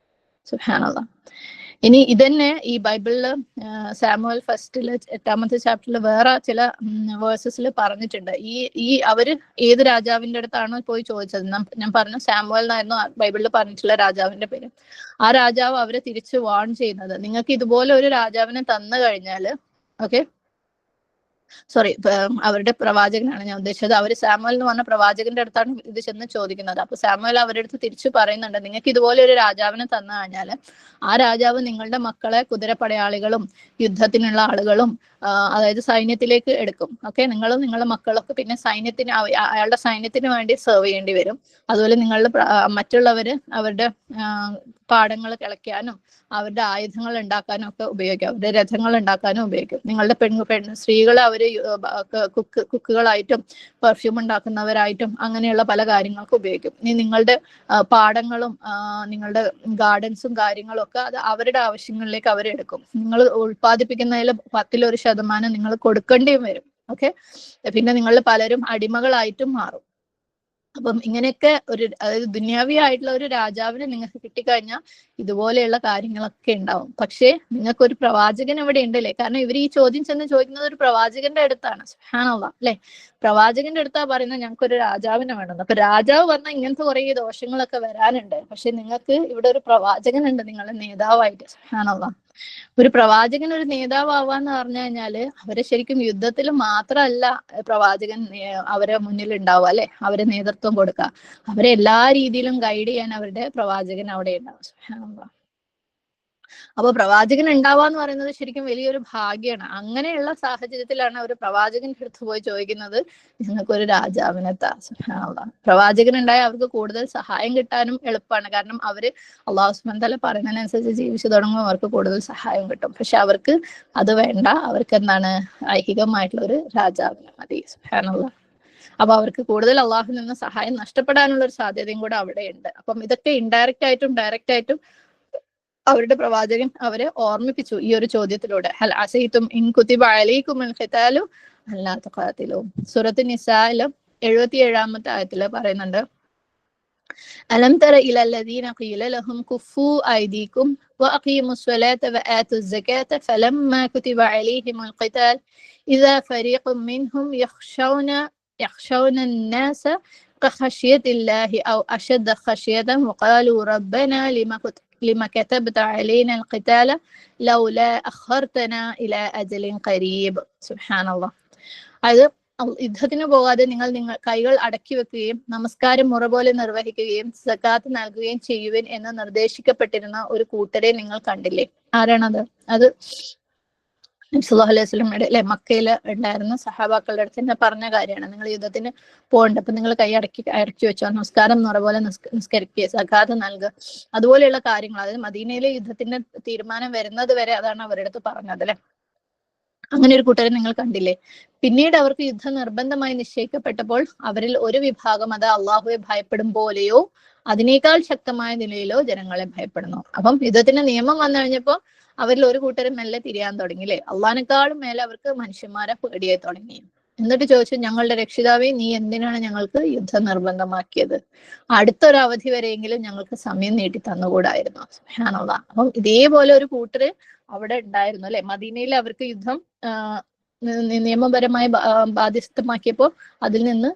സുബ്ഹാനല്ലാഹ്. ഇനി ഇതന്നെ ഈ ബൈബിളില് സാമുവൽ ഫസ്റ്റില് 8ാമത്തെ ചാപ്റ്ററിൽ വേറെ ചില വേഴ്സസിൽ പറഞ്ഞിട്ടുണ്ട്. ഈ അവര് ഏത് രാജാവിന്റെ അടുത്താണ് പോയി ചോദിച്ചത്? ഞാൻ പറഞ്ഞു സാമുവൽ എന്നായിരുന്നു ബൈബിളിൽ പറഞ്ഞിട്ടുള്ള രാജാവിന്റെ പേര്. ആ രാജാവ് അവരെ തിരിച്ച് വാൺ ചെയ്യുന്നത്, നിങ്ങൾക്ക് ഇതുപോലെ ഒരു രാജാവിനെ തന്നു കഴിഞ്ഞാല്, ഓക്കെ സോറി, അവരുടെ പ്രവാചകനാണ് ഞാൻ ഉദ്ദേശിച്ചത്. അവര് സാമുവൽ എന്ന് പറഞ്ഞ പ്രവാചകന്റെ അടുത്താണ് ഇത് ചെന്ന് ചോദിക്കുന്നത്. അപ്പൊ സാമുവൽ അവരുടെ അടുത്ത് തിരിച്ചു പറയുന്നുണ്ട്, നിങ്ങൾക്ക് ഇതുപോലെ ഒരു രാജാവിനെ തന്നു കഴിഞ്ഞാല് ആ രാജാവ് നിങ്ങളുടെ മക്കളെ കുതിരപ്പടയാളികളും യുദ്ധത്തിനുള്ള ആളുകളും അതായത് സൈന്യത്തിലേക്ക് എടുക്കും. ഓക്കെ, നിങ്ങളും നിങ്ങളുടെ മക്കളൊക്കെ പിന്നെ അയാളുടെ സൈന്യത്തിന് വേണ്ടി സെർവ് ചെയ്യേണ്ടി വരും. അതുപോലെ നിങ്ങളുടെ മറ്റുള്ളവര് അവരുടെ പാടങ്ങൾ കിളയ്ക്കാനും അവരുടെ ആയുധങ്ങൾ ഉണ്ടാക്കാനും ഒക്കെ ഉപയോഗിക്കും, അവരുടെ രഥങ്ങൾ ഉണ്ടാക്കാനും ഉപയോഗിക്കും. നിങ്ങളുടെ സ്ത്രീകളെ അവര് കുക്കുകളായിട്ടും പെർഫ്യൂം ഉണ്ടാക്കുന്നവരായിട്ടും അങ്ങനെയുള്ള പല കാര്യങ്ങൾക്കും ഉപയോഗിക്കും. ഇനി നിങ്ങളുടെ പാടങ്ങളും നിങ്ങളുടെ ഗാർഡൻസും കാര്യങ്ങളും ഒക്കെ അത് അവരുടെ ആവശ്യങ്ങളിലേക്ക് അവരെടുക്കും. നിങ്ങൾ ഉൽപ്പാദിപ്പിക്കുന്നതിൽ 10% നിങ്ങൾ കൊടുക്കേണ്ടിയും വരും. ഓക്കെ, പിന്നെ നിങ്ങൾ പലരും അടിമകളായിട്ടും മാറും. അപ്പം ഇങ്ങനെയൊക്കെ അതായത് ദുന്യാവി ആയിട്ടുള്ള ഒരു രാജാവിനെ നിങ്ങൾക്ക് കിട്ടിക്കഴിഞ്ഞാൽ ഇതുപോലെയുള്ള കാര്യങ്ങളൊക്കെ ഉണ്ടാവും. പക്ഷേ നിങ്ങൾക്കൊരു പ്രവാചകൻ ഇവിടെ ഉണ്ടല്ലേ. കാരണം ഇവർ ഈ ചോദ്യം ചെന്ന് ചോദിക്കുന്നത് ഒരു പ്രവാചകന്റെ അടുത്താണ്. സുബ്ഹാനല്ലാഹ് അല്ലെ. പ്രവാചകന്റെ അടുത്താ പറയുന്നത് ഞങ്ങൾക്കൊരു രാജാവിനെ വേണമെന്ന്. അപ്പൊ രാജാവ് പറഞ്ഞാൽ ഇങ്ങനത്തെ കുറെ ദോഷങ്ങളൊക്കെ വരാനുണ്ട്. പക്ഷെ നിങ്ങൾക്ക് ഇവിടെ ഒരു പ്രവാചകൻ ഉണ്ട് നിങ്ങളുടെ നേതാവായിട്ട്. സുബ്ഹാനല്ലാഹ്. ഒരു പ്രവാചകൻ ഒരു നേതാവാന്ന് പറഞ്ഞു കഴിഞ്ഞാല് അവരെ ശരിക്കും യുദ്ധത്തിൽ മാത്രമല്ല പ്രവാചകൻ അവരെ മുന്നിൽ ഉണ്ടാവുക അല്ലെ, അവരെ നേതൃത്വം കൊടുക്കുക, അവരെ എല്ലാ രീതിയിലും ഗൈഡ് ചെയ്യാൻ അവരുടെ പ്രവാചകൻ അവിടെ ഉണ്ടാവും. സുബ്ഹാനല്ലാഹ്. അപ്പൊ പ്രവാചകൻ ഉണ്ടാവാന്ന് പറയുന്നത് ശരിക്കും വലിയൊരു ഭാഗ്യമാണ്. അങ്ങനെയുള്ള സാഹചര്യത്തിലാണ് ഒരു പ്രവാചകന്റെ അടുത്ത് പോയി ചോദിക്കുന്നത്, ഞങ്ങൾക്കൊരു രാജാവിനെ താ. സുബ്ഹാനല്ലാഹ്. പ്രവാചകൻ ഉണ്ടായ അവർക്ക് കൂടുതൽ സഹായം കിട്ടാനും എളുപ്പമാണ്. കാരണം അവര് അള്ളാഹു സുബ്ഹാനഹു വ തആല പറയുന്നതിനനുസരിച്ച് ജീവിച്ചു തുടങ്ങുമ്പോൾ അവർക്ക് കൂടുതൽ സഹായം കിട്ടും. പക്ഷെ അവർക്ക് അത് വേണ്ട. അവർക്ക് എന്താണ്, ഐഹികമായിട്ടുള്ള ഒരു രാജാവിനെ മതി. സുബ്ഹാനല്ലാഹ്. അപ്പൊ അവർക്ക് കൂടുതൽ അള്ളാഹുവിൽ നിന്ന് സഹായം നഷ്ടപ്പെടാനുള്ള ഒരു സാധ്യതയും കൂടെ അവിടെയുണ്ട്. അപ്പം ഇതൊക്കെ ഇൻഡയറക്റ്റ് ആയിട്ടും ഡയറക്റ്റ് ആയിട്ടും അവരുടെ പ്രവാചകൻ അവരെ ഓർമ്മിപ്പിച്ചു ഈ ഒരു ചോദ്യത്തിലൂടെ. ഹൽ അസൈതും ഇൻ കുതിബ അലൈകുമുൽ ഖിതാലു അല്ലാ തുഖാതിലു. സൂറത്ത് നിസായിലെ 77-ാമത്തെ ആയത്തില് പറയുന്നുണ്ട്, അലം തറ ഇലല്ലദീന ഖീല ലഹും കുഫു ഐദീകും വഅഖീമുസ് സ്വലാത്ത വആതുസ് സകാത്ത ഫലമ്മാ കുതിബ അലൈഹിമുൽ ഖിതാൽ ഇദാ ഫരീഖും മിൻഹും യഖ്ശൗന الناس كخشية الله أو أشد خشية وقالوا ربنا لما كتبت علينا القتال لولا أخرتنا إلى أجل قريب. سبحان الله. അത് യുദ്ധത്തിന് പോകാതെ നിങ്ങൾ കൈകൾ അടക്കി വെക്കുകയും നമസ്കാരം മുറ പോലെ നിർവഹിക്കുകയും സകാത്ത് നൽകുകയും ചെയ്യുവിൻ എന്ന് നിർദ്ദേശിക്കപ്പെട്ടിരുന്ന ഒരു കൂട്ടരെ നിങ്ങൾ കണ്ടില്ലേ? ആരാണത്? അത് സല്ലല്ലാഹു അലൈഹി വസല്ലമയുടെ അല്ലെ മക്കയിൽ ഉണ്ടായിരുന്ന സഹാബാക്കളുടെ അടുത്ത് തന്നെ പറഞ്ഞ കാര്യമാണ്. നിങ്ങൾ യുദ്ധത്തിന് പോകണ്ട, അപ്പൊ നിങ്ങൾ കൈ അടക്കി വെച്ചോ, നമസ്കാരം മുറ പോലെ നിസ്കരിക്കുക, സകാത്ത് നൽകുക, അതുപോലെയുള്ള കാര്യങ്ങൾ. അതായത് മദീനയിലെ യുദ്ധത്തിന്റെ തീരുമാനം വരുന്നത് വരെ അതാണ് അവരുടെ അടുത്ത് പറഞ്ഞത് അല്ലെ. അങ്ങനെ ഒരു കൂട്ടരെ നിങ്ങൾ കണ്ടില്ലേ? പിന്നീട് അവർക്ക് യുദ്ധം നിർബന്ധമായി നിശ്ചയിക്കപ്പെട്ടപ്പോൾ അവരിൽ ഒരു വിഭാഗം അത് അള്ളാഹുവെ ഭയപ്പെടും പോലെയോ അതിനേക്കാൾ ശക്തമായ നിലയിലോ ജനങ്ങളെ ഭയപ്പെടുന്നു. അപ്പം യുദ്ധത്തിന്റെ നിയമം വന്നു കഴിഞ്ഞപ്പോ അവരിൽ ഒരു കൂട്ടരും മെല്ലെ തിരിയാൻ തുടങ്ങി അല്ലെ. അള്ളാഹിനെക്കാളും മേലെ അവർക്ക് മനുഷ്യന്മാരെ പേടിയായി തുടങ്ങി. എന്നിട്ട് ചോദിച്ചു, ഞങ്ങളുടെ രക്ഷിതാവേ, നീ എന്തിനാണ് ഞങ്ങൾക്ക് യുദ്ധം നിർബന്ധമാക്കിയത്? അടുത്തൊരു അവധി വരെയെങ്കിലും ഞങ്ങൾക്ക് സമയം നീട്ടി തന്നുകൂടായിരുന്നു. സുബ്ഹാനല്ലാഹ്. അപ്പം ഇതേപോലെ ഒരു കൂട്ടര് അവിടെ ഉണ്ടായിരുന്നു അല്ലെ. മദീനയിൽ അവർക്ക് യുദ്ധം നിയമപരമായി ബാധ്യസ്ഥമാക്കിയപ്പോൾ അതിൽ നിന്ന്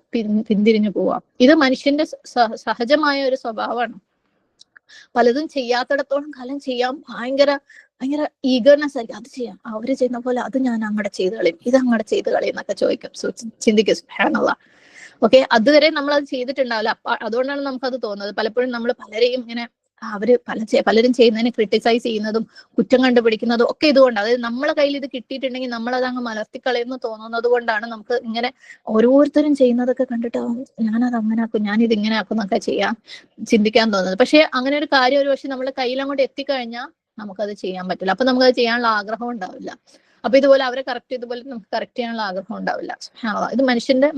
പിന്തിരിഞ്ഞു പോവാം. ഇത് മനുഷ്യന്റെ സഹജമായ ഒരു സ്വഭാവമാണ്. പലതും ചെയ്യാത്തിടത്തോളം കാലം ചെയ്യാൻ ഭയങ്കര ഈഗർനെസ് ആയിരിക്കും. അത് ചെയ്യാം, അവര് ചെയ്യുന്ന പോലെ അത് ഞാൻ അങ്ങടെ ചെയ്ത് കളയും, ഇത് അങ്ങടെ ചെയ്ത് കളയും എന്നൊക്കെ ചോദിക്കും. ചിന്തിക്കും. സുബ്ഹാനല്ലാഹ്. ഓക്കെ, അതുവരെ നമ്മൾ അത് ചെയ്തിട്ടുണ്ടാവില്ല. അതുകൊണ്ടാണ് നമുക്കത് തോന്നുന്നത്. പലപ്പോഴും നമ്മൾ പലരെയും ഇങ്ങനെ പലരും ചെയ്യുന്നതിനെ ക്രിട്ടിസൈസ് ചെയ്യുന്നതും കുറ്റം കണ്ടുപിടിക്കുന്നതും ഒക്കെ ഇതുകൊണ്ട്. അതായത് നമ്മളെ കയ്യിൽ ഇത് കിട്ടിയിട്ടുണ്ടെങ്കിൽ നമ്മളത് അങ്ങ് മലർത്തിക്കളയെന്ന് തോന്നുന്നത് കൊണ്ടാണ് നമുക്ക് ഇങ്ങനെ ഓരോരുത്തരും ചെയ്യുന്നതൊക്കെ കണ്ടിട്ട് ഞാനത് അങ്ങനെ ആക്കും, ഞാനിത് ഇങ്ങനെ ആക്കും എന്നൊക്കെ ചിന്തിക്കാൻ തോന്നുന്നത്. പക്ഷെ അങ്ങനെ ഒരു കാര്യം ഒരു പക്ഷെ നമ്മളെ കയ്യിൽ അങ്ങോട്ട് എത്തിക്കഴിഞ്ഞാൽ നമുക്കത് ചെയ്യാൻ പറ്റില്ല. അപ്പൊ നമുക്കത് ചെയ്യാനുള്ള ആഗ്രഹം ഉണ്ടാവില്ല. അപ്പൊ ഇതുപോലെ അവരെ കറക്റ്റ് ഇതുപോലെ നമുക്ക് കറക്റ്റ് ചെയ്യാനുള്ള ആഗ്രഹം ഉണ്ടാവില്ല. ഇത്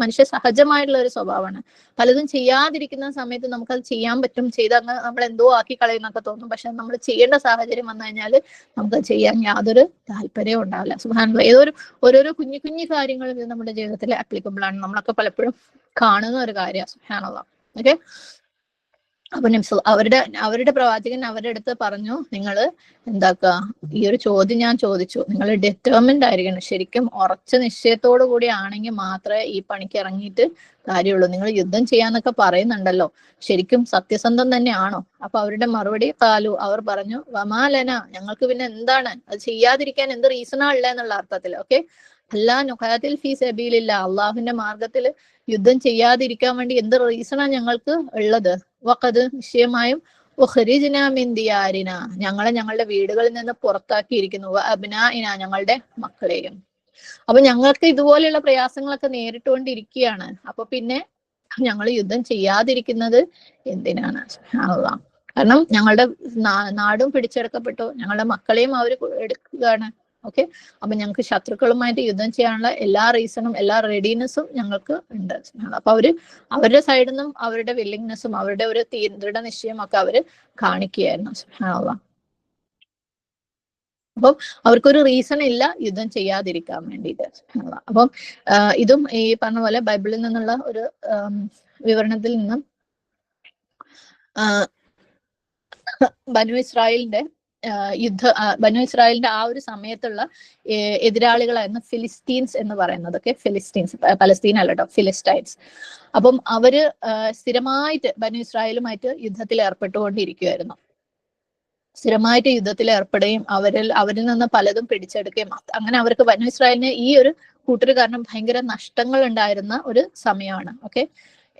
മനുഷ്യ സഹജമായിട്ടുള്ള ഒരു സ്വഭാവമാണ്. പലതും ചെയ്യാതിരിക്കുന്ന സമയത്ത് നമുക്കത് ചെയ്യാൻ പറ്റും, ചെയ്തങ്ങ് നമ്മൾ എന്തോ ആക്കി കളയുന്നൊക്കെ തോന്നും. പക്ഷെ നമ്മൾ ചെയ്യേണ്ട സാഹചര്യം വന്നു കഴിഞ്ഞാൽ നമുക്കത് ചെയ്യാൻ യാതൊരു താല്പര്യവും ഉണ്ടാവില്ല. സുബ്ഹാനല്ലാഹ്. ഓരോരോ കുഞ്ഞു കുഞ്ഞു കാര്യങ്ങളും ഇത് നമ്മുടെ ജീവിതത്തിൽ ആപ്ലിക്കബിൾ ആണ്. നമ്മളൊക്കെ പലപ്പോഴും കാണുന്ന ഒരു കാര്യമാണ്. സുബ്ഹാനല്ലാഹ്. ഓക്കെ, അപ്പൊ അവരുടെ പ്രവാചകൻ അവരുടെ അടുത്ത് പറഞ്ഞു, നിങ്ങൾ എന്താക്കുക, ഈ ഒരു ചോദ്യം ഞാൻ ചോദിച്ചു, നിങ്ങൾ ഡിറ്റർമിൻഡ് ആയിരിക്കണം. ശരിക്കും ഉറച്ച നിശ്ചയത്തോടു കൂടി ആണെങ്കിൽ മാത്രമേ ഈ പണിക്ക് ഇറങ്ങിയിട്ട് കാര്യമുള്ളൂ. നിങ്ങൾ യുദ്ധം ചെയ്യാന്നൊക്കെ പറയുന്നുണ്ടല്ലോ, ശരിക്കും സത്യസന്ധം തന്നെയാണോ? അപ്പൊ അവരുടെ മറുപടി കാലു, അവർ പറഞ്ഞു, വമാലന, ഞങ്ങൾക്ക് പിന്നെ എന്താണ് അത് ചെയ്യാതിരിക്കാൻ എന്ത് റീസണാ ഉള്ളതെന്നുള്ള അർത്ഥത്തിൽ. ഓക്കെ, അല്ലാ നുഖാതിൽ ഫീ സബീലില്ലാ, അള്ളാഹുവിന്റെ മാർഗത്തിൽ യുദ്ധം ചെയ്യാതിരിക്കാൻ വേണ്ടി എന്ത് റീസണാ ഞങ്ങൾക്ക് ഉള്ളത്? വഖദ്, നിശ്ചയമായും ഞങ്ങളെ ഞങ്ങളുടെ വീടുകളിൽ നിന്ന് പുറത്താക്കിയിരിക്കുന്നു, അബ്നാഇന, ഞങ്ങളുടെ മക്കളെയും. അപ്പൊ ഞങ്ങൾക്ക് ഇതുപോലെയുള്ള പ്രയാസങ്ങളൊക്കെ നേരിട്ടുകൊണ്ടിരിക്കുകയാണ്. അപ്പൊ പിന്നെ ഞങ്ങൾ യുദ്ധം ചെയ്യാതിരിക്കുന്നത് എന്തിനാണ്? കാരണം ഞങ്ങളുടെ നാടും പിടിച്ചെടുക്കപ്പെട്ടു, ഞങ്ങളുടെ മക്കളെയും അവർ എടുക്കുകയാണ്. ഓക്കെ, അപ്പൊ ഞങ്ങൾക്ക് ശത്രുക്കളുമായിട്ട് യുദ്ധം ചെയ്യാനുള്ള എല്ലാ റീസണും എല്ലാ റെഡിനെസ്സും ഞങ്ങൾക്ക് ഉണ്ട്. അപ്പൊ അവരുടെ സൈഡിൽ നിന്നും അവരുടെ വില്ലിങ്നെസ്സും അവരുടെ ഒരു ദൃഢനിശ്ചയം ഒക്കെ അവര് കാണിക്കുകയായിരുന്നു. സുബ്ഹാനല്ലാഹ്. അപ്പം അവർക്കൊരു റീസൺ ഇല്ല യുദ്ധം ചെയ്യാതിരിക്കാൻ വേണ്ടിയിട്ട്. അപ്പം ഇതും ഈ പറഞ്ഞ പോലെ ബൈബിളിൽ നിന്നുള്ള ഒരു വിവരണത്തിൽ നിന്നും ബനു ഇസ്രായേലിന്റെ ബനു ഇസ്രായേലിന്റെ ആ ഒരു സമയത്തുള്ള എതിരാളികളായിരുന്നു ഫിലിസ്റ്റീൻസ് എന്ന് പറയുന്നത്. ഓക്കെ, ഫിലിസ്റ്റീൻസ്, പലസ്തീൻ അല്ല കേട്ടോ, ഫിലിസ്റ്റൈൻസ്. അപ്പം അവര് സ്ഥിരമായിട്ട് ബനു ഇസ്രായേലുമായിട്ട് യുദ്ധത്തിൽ ഏർപ്പെട്ടുകൊണ്ടിരിക്കുകയായിരുന്നു. സ്ഥിരമായിട്ട് യുദ്ധത്തിൽ ഏർപ്പെടുകയും അവരിൽ നിന്ന് പലതും പിടിച്ചെടുക്കുകയും, അങ്ങനെ അവർക്ക് ബനു ഇസ്രായേലിന് ഈ ഒരു കൂട്ടര് കാരണം ഭയങ്കര നഷ്ടങ്ങൾ ഉണ്ടായിരുന്ന ഒരു സമയമാണ്. ഓക്കെ,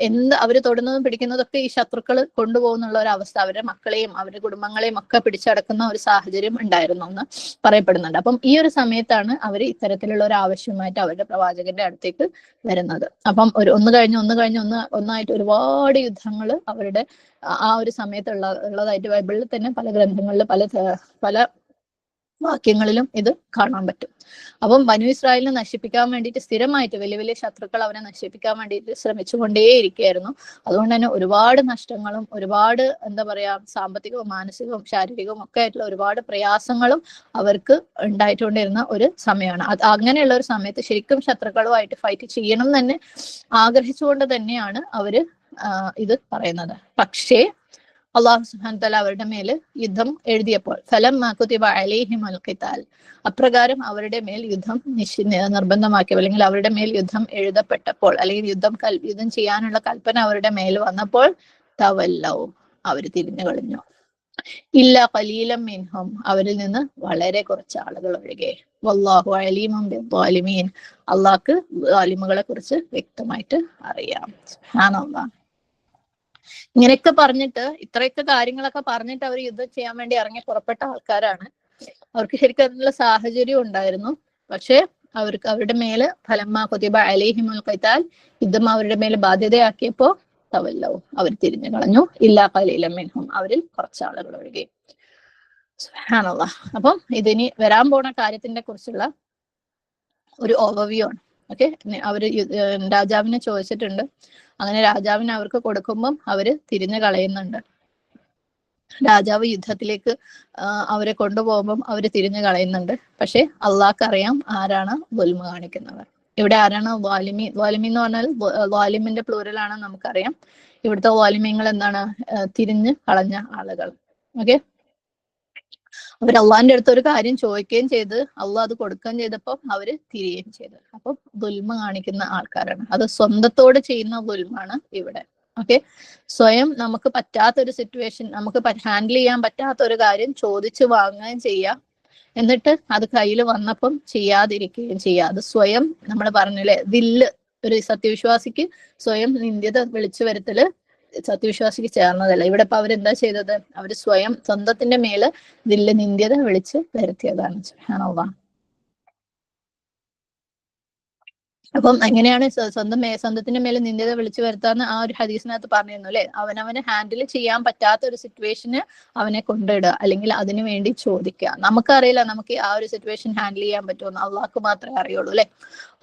എന്ത് അവർ തൊടുന്നതും പിടിക്കുന്നതൊക്കെ ഈ ശത്രുക്കൾ കൊണ്ടുപോകുന്നുള്ള ഒരു അവസ്ഥ, അവരുടെ മക്കളെയും അവരുടെ കുടുംബങ്ങളെയും ഒക്കെ പിടിച്ചടക്കുന്ന ഒരു സാഹചര്യം ഉണ്ടായിരുന്നു എന്ന് പറയപ്പെടുന്നുണ്ട്. അപ്പം ഈ ഒരു സമയത്താണ് അവർ ഇത്തരത്തിലുള്ള ഒരു ആവശ്യമായിട്ട് അവരുടെ പ്രവാചകന്റെ അടുത്തേക്ക് വരുന്നത്. അപ്പം ഒന്നായിട്ട് ഒരുപാട് യുദ്ധങ്ങൾ അവരുടെ ആ ഒരു സമയത്ത് ഉള്ളതായിട്ട് ബൈബിളിൽ തന്നെ പല ഗ്രന്ഥങ്ങളിലും പല വാക്യങ്ങളിലും ഇത് കാണാൻ പറ്റും. അപ്പം ബനു ഇസ്രായേലിനെ നശിപ്പിക്കാൻ വേണ്ടിയിട്ട് സ്ഥിരമായിട്ട് വലിയ വലിയ ശത്രുക്കൾ അവനെ നശിപ്പിക്കാൻ വേണ്ടിയിട്ട് ശ്രമിച്ചുകൊണ്ടേയിരിക്കുകയായിരുന്നു. അതുകൊണ്ട് തന്നെ ഒരുപാട് നഷ്ടങ്ങളും ഒരുപാട് എന്താ പറയാ സാമ്പത്തികവും മാനസികവും ശാരീരികവും ഒക്കെ ആയിട്ടുള്ള ഒരുപാട് പ്രയാസങ്ങളും അവർക്ക് ഉണ്ടായിട്ടുകൊണ്ടിരുന്ന ഒരു സമയമാണ്. അങ്ങനെയുള്ള ഒരു സമയത്ത് ശരിക്കും ശത്രുക്കളുമായിട്ട് ഫൈറ്റ് ചെയ്യണം തന്നെ ആഗ്രഹിച്ചുകൊണ്ട് തന്നെയാണ് അവര് ഇത് പറയുന്നത്. പക്ഷേ അള്ളാഹു സുബ്ഹാനഹു വ തആല അവരുടെ മേല് യുദ്ധം എഴുതിയപ്പോൾ ഫലമ്മാ കുതിബ അലൈഹിമുൽ ഖിതാൽ, അപ്രകാരം അവരുടെ മേൽ യുദ്ധം നിർബന്ധമാക്കിയപ്പോൾ അല്ലെങ്കിൽ അവരുടെ മേൽ യുദ്ധം എഴുതപ്പെട്ടപ്പോൾ അല്ലെങ്കിൽ യുദ്ധം ചെയ്യാനുള്ള കൽപ്പന അവരുടെ മേൽ വന്നപ്പോൾ തവല്ലൗ, അവർ തിരിഞ്ഞു കളഞ്ഞു. ഇല്ല ഖലീലം മിൻഹും, അവരിൽ നിന്ന് വളരെ കുറച്ച് ആളുകൾ ഒഴികെ. വല്ലാഹു അലീമും ബിദ്ദാലിമീൻ, അള്ളാഹ്ക്ക് ളാലിമുകളെ കുറിച്ച് വ്യക്തമായിട്ട് അറിയാം. സുബ്ഹാനല്ലാഹ്. ഇങ്ങനെയൊക്കെ പറഞ്ഞിട്ട് ഇത്രയൊക്കെ കാര്യങ്ങളൊക്കെ പറഞ്ഞിട്ട് അവർ യുദ്ധം ചെയ്യാൻ വേണ്ടി പുറപ്പെട്ട ആൾക്കാരാണ്. അവർക്ക് ശരിക്കും അതിനുള്ള സാഹചര്യം ഉണ്ടായിരുന്നു. പക്ഷെ അവരുടെ മേല് ഫലമ്മാ കുതിബ അലൈഹിമുൽ ഖിതാൽ, യുദ്ധം അവരുടെ മേല് ബാധ്യതയാക്കിയപ്പോ തവല്ലൗ, അവർ തിരിഞ്ഞു കളഞ്ഞു. ഇല്ലാ ഖലീലൻ മിൻഹും, അവരിൽ കുറച്ചാളുകൾ ഒഴികെ. സുബ്ഹാനല്ലാഹ്. അപ്പം ഇതിനി വരാൻ പോണ കാര്യത്തിന്റെ കുറിച്ചുള്ള ഒരു ഓവർവ്യൂ ആണ്. ഓക്കെ, അവര് രാജാവിനെ ചോദിച്ചിട്ടുണ്ട്. അങ്ങനെ രാജാവിനെ അവർക്ക് കൊടുക്കുമ്പം അവര് തിരിഞ്ഞു കളയുന്നുണ്ട്. രാജാവ് യുദ്ധത്തിലേക്ക് അവരെ കൊണ്ടുപോകുമ്പം അവര് തിരിഞ്ഞു കളയുന്നുണ്ട്. പക്ഷെ അള്ളാഹ്ക്ക് അറിയാം ആരാണ് ദുൽമ കാണിക്കുന്നവർ. ഇവിടെ ആരാണ് വാലിമി? വാലിമി എന്ന് പറഞ്ഞാൽ വാലിമിന്റെ പ്ലൂരലാണ് നമുക്കറിയാം. ഇവിടുത്തെ വാലിമ്യങ്ങൾ എന്താണ്? തിരിഞ്ഞു കളഞ്ഞ ആളുകൾ. ഓക്കെ, അവർ അള്ളാഹിന്റെ അടുത്ത് ഒരു കാര്യം ചോദിക്കുകയും ചെയ്ത് അള്ളാഹ് അത് കൊടുക്കുകയും ചെയ്തപ്പോൾ അവര് തിരിയുകയും ചെയ്തു. അപ്പൊ ദുൽമ കാണിക്കുന്ന ആൾക്കാരാണ്. അത് സ്വന്തത്തോട് ചെയ്യുന്ന ദുൽമാണ് ഇവിടെ. ഓക്കെ, സ്വയം നമുക്ക് പറ്റാത്തൊരു സിറ്റുവേഷൻ, നമുക്ക് ഹാൻഡിൽ ചെയ്യാൻ പറ്റാത്ത ഒരു കാര്യം ചോദിച്ചു വാങ്ങുകയും ചെയ്യാം, എന്നിട്ട് അത് കയ്യിൽ വന്നപ്പം ചെയ്യാതിരിക്കുകയും ചെയ്യാം. അത് സ്വയം നമ്മൾ പറഞ്ഞില്ലേ, ദില്ല്, ഒരു സത്യവിശ്വാസിക്ക് സ്വയം നിന്ദ്യത വിളിച്ചു വരുത്തല് സത്യവിശ്വാസിക്ക് ചേർന്നതല്ല. ഇവിടെ ഇപ്പൊ അവരെന്താ ചെയ്തത്? അവര് സ്വന്തത്തിന്റെ മേല് ദില്ല് നിന്ദ്യത വിളിച്ച് വരുത്തിയതാണ്. സുബ്ഹാനല്ലാഹ്. അപ്പം എങ്ങനെയാണ് സ്വന്തത്തിന്റെ മേലെ നിന്ദ്യത വിളിച്ചു വരുത്താന്ന് ആ ഒരു ഹദീസിനകത്ത് പറഞ്ഞിരുന്നു അല്ലെ. അവനവന് ഹാൻഡിൽ ചെയ്യാൻ പറ്റാത്ത ഒരു സിറ്റുവേഷന് അവനെ കൊണ്ടിടുക, അല്ലെങ്കിൽ അതിനു വേണ്ടി ചോദിക്കുക. നമുക്കറിയില്ല നമുക്ക് ആ ഒരു സിറ്റുവേഷൻ ഹാൻഡിൽ ചെയ്യാൻ പറ്റുമെന്ന്, അള്ളാഹ്ക്ക് മാത്രമേ അറിയുള്ളൂ അല്ലെ.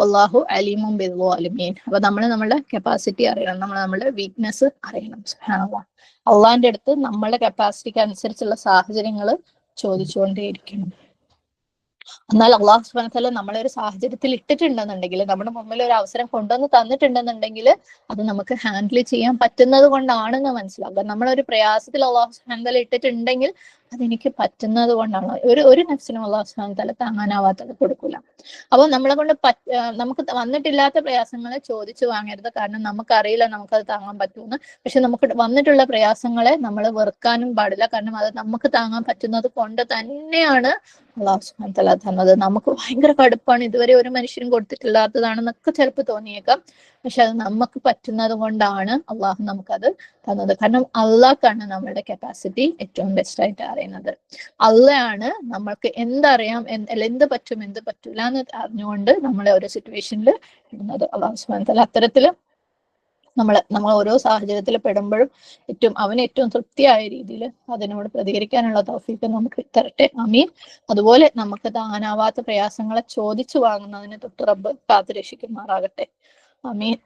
അല്ലാഹു അലീമും ബിദ്ദാലിമീൻ. അപ്പൊ നമ്മളുടെ കപ്പാസിറ്റി അറിയണം, നമ്മളുടെ വീക്ക്നെസ് അറിയണം. സുബ്ഹാനല്ലാഹ്. അള്ളാഹിന്റെ അടുത്ത് നമ്മളുടെ കപ്പാസിറ്റിക്ക് അനുസരിച്ചുള്ള സാഹചര്യങ്ങൾ ചോദിച്ചുകൊണ്ടേയിരിക്കണം. എന്നാൽ അള്ളാഹു സുബ്ഹാനഹു വ തആല നമ്മളെ ഒരു സാഹചര്യത്തിൽ ഇട്ടിട്ടുണ്ടെന്നുണ്ടെങ്കിൽ, നമ്മുടെ മുമ്പിൽ ഒരു അവസരം കൊണ്ടുവന്ന് തന്നിട്ടുണ്ടെന്നുണ്ടെങ്കിൽ, അത് നമുക്ക് ഹാൻഡിൽ ചെയ്യാൻ പറ്റുന്നത് കൊണ്ടാണെന്ന് മനസ്സിലാക്കുക. നമ്മളൊരു പ്രയാസത്തിൽ അള്ളാഹു സുബ്ഹാനഹു വ തആല ഇട്ടിട്ടുണ്ടെങ്കിൽ അതെനിക്ക് പറ്റുന്നത് കൊണ്ടാണ്. ഒരു നഫ്സിനും അള്ളാഹു സുബ്ഹാനഹു വ തആല താങ്ങാനാവാത്തത് കൊടുക്കൂല. അപ്പൊ നമ്മളെ കൊണ്ട് നമുക്ക് വന്നിട്ടില്ലാത്ത പ്രയാസങ്ങളെ ചോദിച്ചു വാങ്ങരുത്. കാരണം നമുക്കറിയില്ല നമുക്കത് താങ്ങാൻ പറ്റുമെന്ന്. പക്ഷെ നമുക്ക് വന്നിട്ടുള്ള പ്രയാസങ്ങളെ നമ്മൾ വെറുക്കാനും പാടില്ല. കാരണം അത് നമുക്ക് താങ്ങാൻ പറ്റുന്നത് കൊണ്ട് തന്നെയാണ് അള്ളാഹു സുബ്ഹാനഹു വ തആല തന്നത്. നമുക്ക് ഭയങ്കര കടുപ്പാണ്, ഇതുവരെ ഒരു മനുഷ്യനും കൊടുത്തിട്ടില്ലാത്തതാണെന്നൊക്കെ ചിലപ്പോൾ തോന്നിയേക്കാം. പക്ഷെ അത് നമുക്ക് പറ്റുന്നത് കൊണ്ടാണ് അള്ളാഹു നമുക്കത് തന്നത്. കാരണം അള്ളാഹ്ക്കാണ് നമ്മളുടെ കപ്പാസിറ്റി ഏറ്റവും ബെസ്റ്റ് ആയിട്ട് അറിയുന്നത്. അള്ളാഹാണ് നമ്മൾക്ക് എന്തറിയാം, എന്ത് പറ്റും എന്ത് പറ്റൂല എന്ന് അറിഞ്ഞുകൊണ്ട് നമ്മളെ ഓരോ സിറ്റുവേഷനിൽ ഇടുന്നത്. അള്ളാഹു സുബ്ഹാനഹു വ തആല അത്തരത്തില് നമ്മൾ ഓരോ സാഹചര്യത്തിൽ പെടുമ്പോഴും അവന് ഏറ്റവും തൃപ്തിയായ രീതിയിൽ അതിനോട് പ്രതികരിക്കാനുള്ള തൗഫീഖ് നമുക്ക് തരട്ടെ. ആമീൻ. അതുപോലെ നമുക്ക് താങ്ങാനാവാത്ത പ്രയാസങ്ങളെ ചോദിച്ചു വാങ്ങുന്നതിന് തൊട്ട് റബ്ബ് കാത്തുരക്ഷിക്കുമാറാകട്ടെ. ആമീൻ.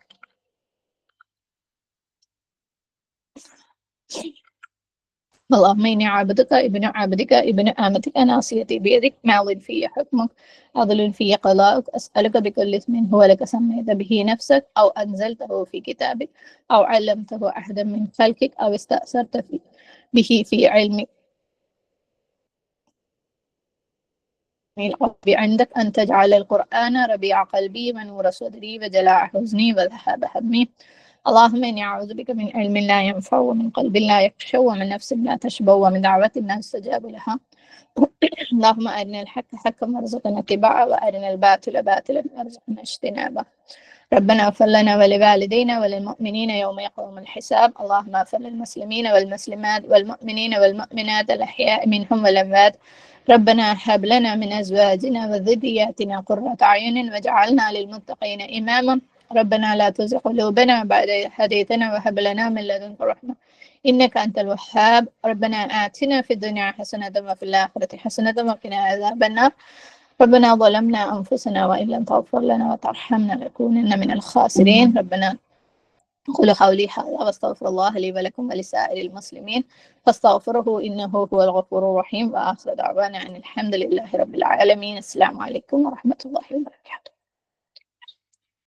اللهم إني عبدك ابن عبدك ابن أمتك ناصيتي بيدك ماض في حكمك عدل في قضاءك أسألك بكل اسم هو لك سميت به نفسك أو أنزلته في كتابك أو علمته أحدا من خلقك أو استأثرت به في علمك ربي عندك أن تجعل القرآن ربيع قلبي ونور صدري وجلاء حزني وذهاب همي. اللهم إني أعوذ بك من علم لا ينفع ومن قلب لا يخشع ومن نفس لا تشبع ومن دعوة لا يستجاب لها. اللهم أرنا الحق حقا وارزقنا اتباعه وأرنا الباطل باطلا وارزقنا اجتنابه. ربنا اغفر لنا ولوالدينا وللمؤمنين يوم يقوم الحساب. اللهم اغفر للمسلمين والمسلمات والمؤمنين والمؤمنات الأحياء منهم والأموات. ربنا هب لنا من أزواجنا وذرياتنا قرة أعين واجعلنا للمتقين إماما. ربنا لا تزغ قلوبنا بعد إذ هديتنا وهب لنا من لدنك رحمة إنك أنت الوهاب. ربنا آتنا في الدنيا حسنة وفي الآخرة حسنة وقنا عذاب النار. ربنا ظلمنا أنفسنا وإن لم تغفر لنا وترحمنا لنكونن من الخاسرين. ربنا أقول قولي هذا واستغفر الله لي ولكم ولسائر المسلمين فاستغفروه إنه هو الغفور الرحيم. وآخر دعوانا أن الحمد لله رب العالمين. السلام عليكم ورحمة الله وبركاته.